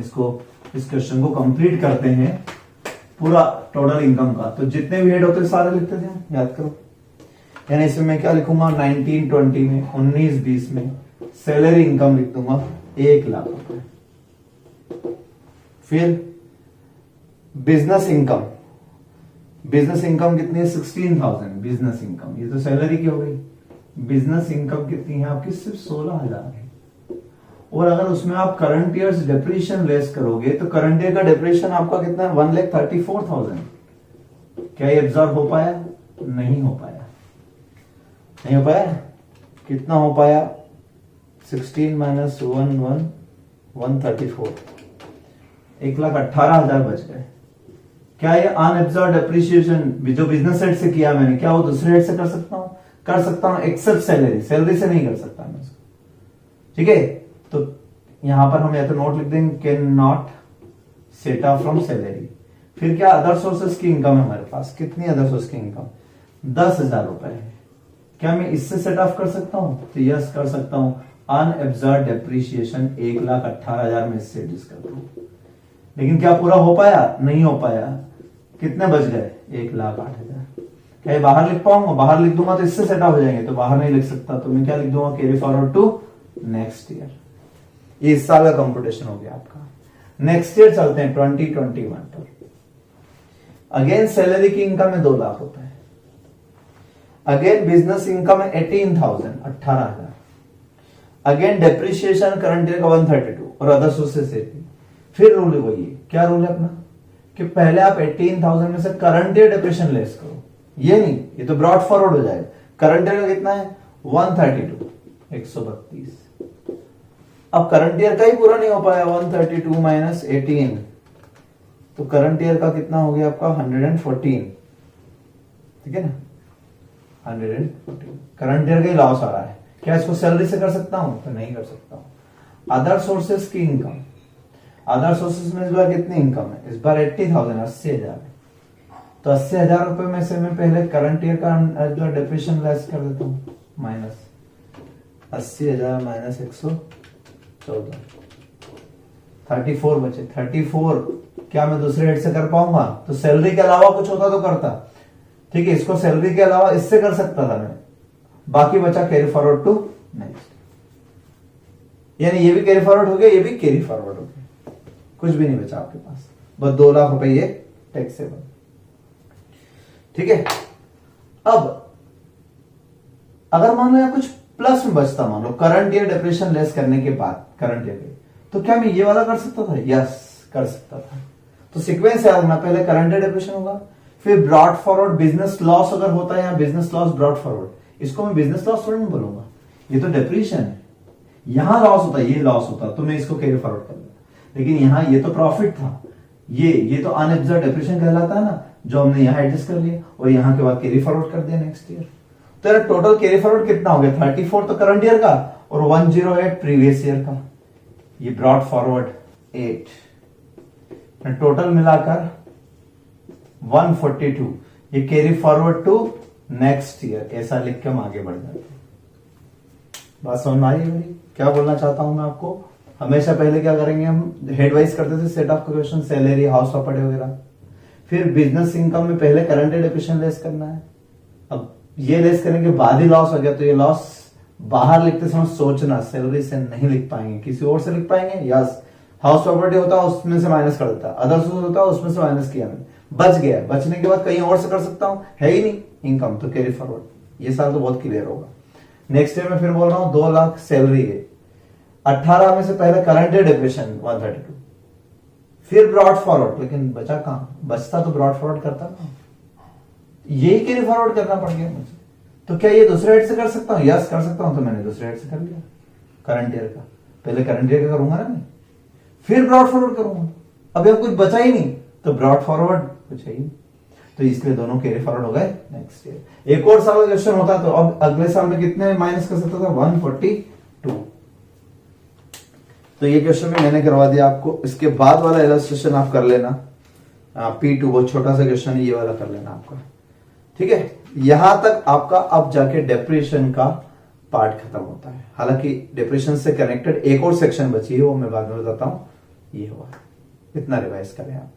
इस क्वेश्चन को कंप्लीट करते हैं पूरा टोटल इनकम का। तो जितने भी हेड होते हैं सारे लिखते थे, याद करो। यानी इसमें मैं क्या लिखूंगा, 19-20 में, 19-20 में सैलरी इनकम लिख दूंगा 1 लाख रुपए। फिर बिजनेस इनकम, बिजनेस इनकम कितनी है, 16,000 बिजनेस इनकम, ये तो सैलरी की हो गई। बिजनेस इनकम कितनी है आपकी, सिर्फ 16,000 है। और अगर उसमें आप करंट ईयर्स डिप्रेशन लेस करोगे तो करंट ईयर का डिप्रेशन आपका कितना है, 1,34,000। क्या ये एब्जॉर्ब हो पाया, नहीं हो पाया, नहीं हो पाया। कितना हो पाया, 16 माइनस 134, 1,18,000 बच गए। क्या ये अनएब्जॉर्ब डेप्रिसिएशन जो बिजनेस हेड से किया मैंने, क्या वो दूसरे हेड से कर सकता हूं, कर सकता हूं, एक्सेप्ट सैलरी, सैलरी से नहीं कर सकता मैं उसको, ठीक है। तो यहां पर हम या तो नोट लिख देंगे, can not set of from salary. फिर क्या अदर सोर्सेस की इनकम है हमारे पास, कितनी अदर सोर्स की इनकम, 10,000 रुपए है। क्या मैं इससे सेट ऑफ कर सकता हूं, तो यस कर सकता हूं। अनएब्जॉर्ब डेप्रिसिएशन 1,18,000 में इससे एडजस्ट करता हूं। लेकिन क्या पूरा हो पाया, नहीं हो पाया। कितने बच गए, 1,08,000। क्या ये बाहर लिख पाऊंगा, बाहर लिख दूंगा तो इससे सेट ऑफ हो जाएंगे, तो बाहर नहीं लिख सकता, तो मैं क्या लिख दूंगा, carry forward to next year. ये इस साल का कंपटीशन हो गया आपका। नेक्स्ट ईयर चलते हैं 2021 पर। अगेन सैलरी की इनकम है 2 लाख रुपए, अगेन बिजनेस इनकम है 18,000, 18,000। अगेन डेप्रिसिएशन करंट ईयर का 132 और अदर सोर्सेस 80। फिर रूल वही है, क्या रूल है अपना, कि पहले आप 18,000 में से करंट ईयर डिप्रेशन लेस करो, ये नहीं, ये तो ब्रॉड फॉरवर्ड हो जाएगा। करंट ईयर का कितना है, 132, 132। अब करंट ईयर का ही पूरा नहीं हो पाया, 132 माइनस 18, तो करंट ईयर का कितना हो गया आपका, 114, ठीक है ना, 114। करंट ईयर का ही लॉस आ रहा है। क्या इसको सैलरी से कर सकता हूं, तो नहीं कर सकता हूं। अदर सोर्सेस की इनकम, अदर सोर्सेस में इस बार कितनी इनकम है, इस बार 80,000, 80,000। तो 80,000 रुपए में से मैं पहले करंट ईयर का डेप्रिसिएशन लेस कर देता हूं, माइनस 80,000 माइनस 114, 34 बचे। 34 क्या मैं दूसरे हेड से कर पाऊंगा, तो सैलरी के अलावा कुछ होता तो करता, ठीक है। इसको सैलरी के अलावा इससे कर सकता था मैं, बाकी बचा कैरी फॉरवर्ड टू नेक्स्ट। यानी ये भी कैरी फॉरवर्ड हो गया, ये भी कैरी फॉरवर्ड हो गया, कुछ भी नहीं बचा आपके पास, बस 2 लाख रुपए ये टैक्सेबल, ठीक है। अब अगर मान लो या कुछ प्लस में बचता, मान लो करंट ईयर डिप्रेशन लेस करने के बाद करंट ईयर के, तो क्या मैं ये वाला कर सकता था, यस कर सकता था। तो सीक्वेंस याद रखना, पहले करंट ईयर डिप्रेशन होगा, फिर ब्रॉड फॉरवर्ड बिजनेस लॉस अगर होता है, या बिजनेस लॉस ब्रॉड फॉरवर्ड, इसको मैं बिजनेस लॉस थोड़ा नहीं बोलूंगा, ये तो डिप्रेशन है। यहां लॉस होता, ये लॉस होता तो मैं इसको कैरी फॉरवर्ड कर लेता, लेकिन यहां ये तो प्रॉफिट था, ये तो अनएब्जॉर्ब डिप्रेशन कहलाता है ना, जो हमने यहां एडजस्ट कर लिया और यहां के बाद कैरी फॉरवर्ड कर दिया नेक्स्ट ईयर। तो यार टोटल कैरी फॉरवर्ड कितना हो गया, 34 तो करंट ईयर का और 108 प्रीवियस ईयर का, ये ब्रॉड फॉरवर्ड 8, टोटल मिलाकर 142, ये carry forward to next year, ऐसा लिख के हम आगे बढ़ जाते हैं। बात समझ में आ रही है मेरी, क्या बोलना चाहता हूं मैं आपको। हमेशा पहले क्या करेंगे, हम हेडवाइज करते थे set of question, salary, house property वगैरह। फिर बिजनेस इनकम में पहले करंट ईयर डिप्रेशन लेस करना है। अब ये लेस करने के बाद ही लॉस हो गया, तो ये लॉस बाहर लिखते समय सोचना, सैलरी से नहीं लिख पाएंगे, किसी और से लिख पाएंगे। यस, हाउस प्रॉपर्टी होता है उसमें से माइनस कर देता, अदर सोर्स होता है उसमें से माइनस किया मैंने, बच गया। बचने के बाद कहीं और से कर सकता हूं, है ही नहीं इनकम, तो कैरी फॉरवर्ड। ये साल तो बहुत क्लियर होगा। नेक्स्ट ईयर में फिर बोल रहा हूं 2 लाख सैलरी है, 18 में से पहले करंट ईयर डिप्रेशन 132, फिर ब्रॉड फॉरवर्ड, लेकिन बचा कहां, बचता तो ब्रॉड फॉरवर्ड करता ना, यही कैरी फॉरवर्ड करना पड़ गया मुझे। तो क्या ये दूसरे हेड से कर सकता हूं? यस कर सकता हूं, तो मैंने दूसरे हेड से कर लिया करंट ईयर का। पहले करंट ईयर का करूंगा ना मैं, फिर ब्रॉड फॉरवर्ड करूंगा। अब यहाँ कुछ बचा ही नहीं, तो ब्रॉड फॉरवर्ड कुछ है ही नहीं, तो इसलिए दोनों कैरी फॉरवर्ड हो गए नेक्स्ट ईयर। एक और साल का क्वेश्चन होता तो अब अगले साल में कितने माइनस कर सकता था, 142। तो ये क्वेश्चन भी मैंने करवा दिया आपको। इसके बाद वाला इलस्ट्रेशन आप कर लेना, P2 बहुत छोटा सा क्वेश्चन है, ये वाला कर लेना आपका, ठीक है। यहां तक आपका अब जाके डेप्रेशन का पार्ट खत्म होता है। हालांकि डिप्रेशन से कनेक्टेड एक और सेक्शन बची है, वो मैं बाद में बताता हूं। ये हुआ, इतना रिवाइज करें आप,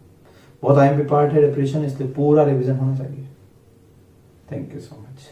बहुत आईएमपी पार्ट है डिप्रेशन, इसलिए पूरा रिवीजन होना चाहिए। Thank you so much.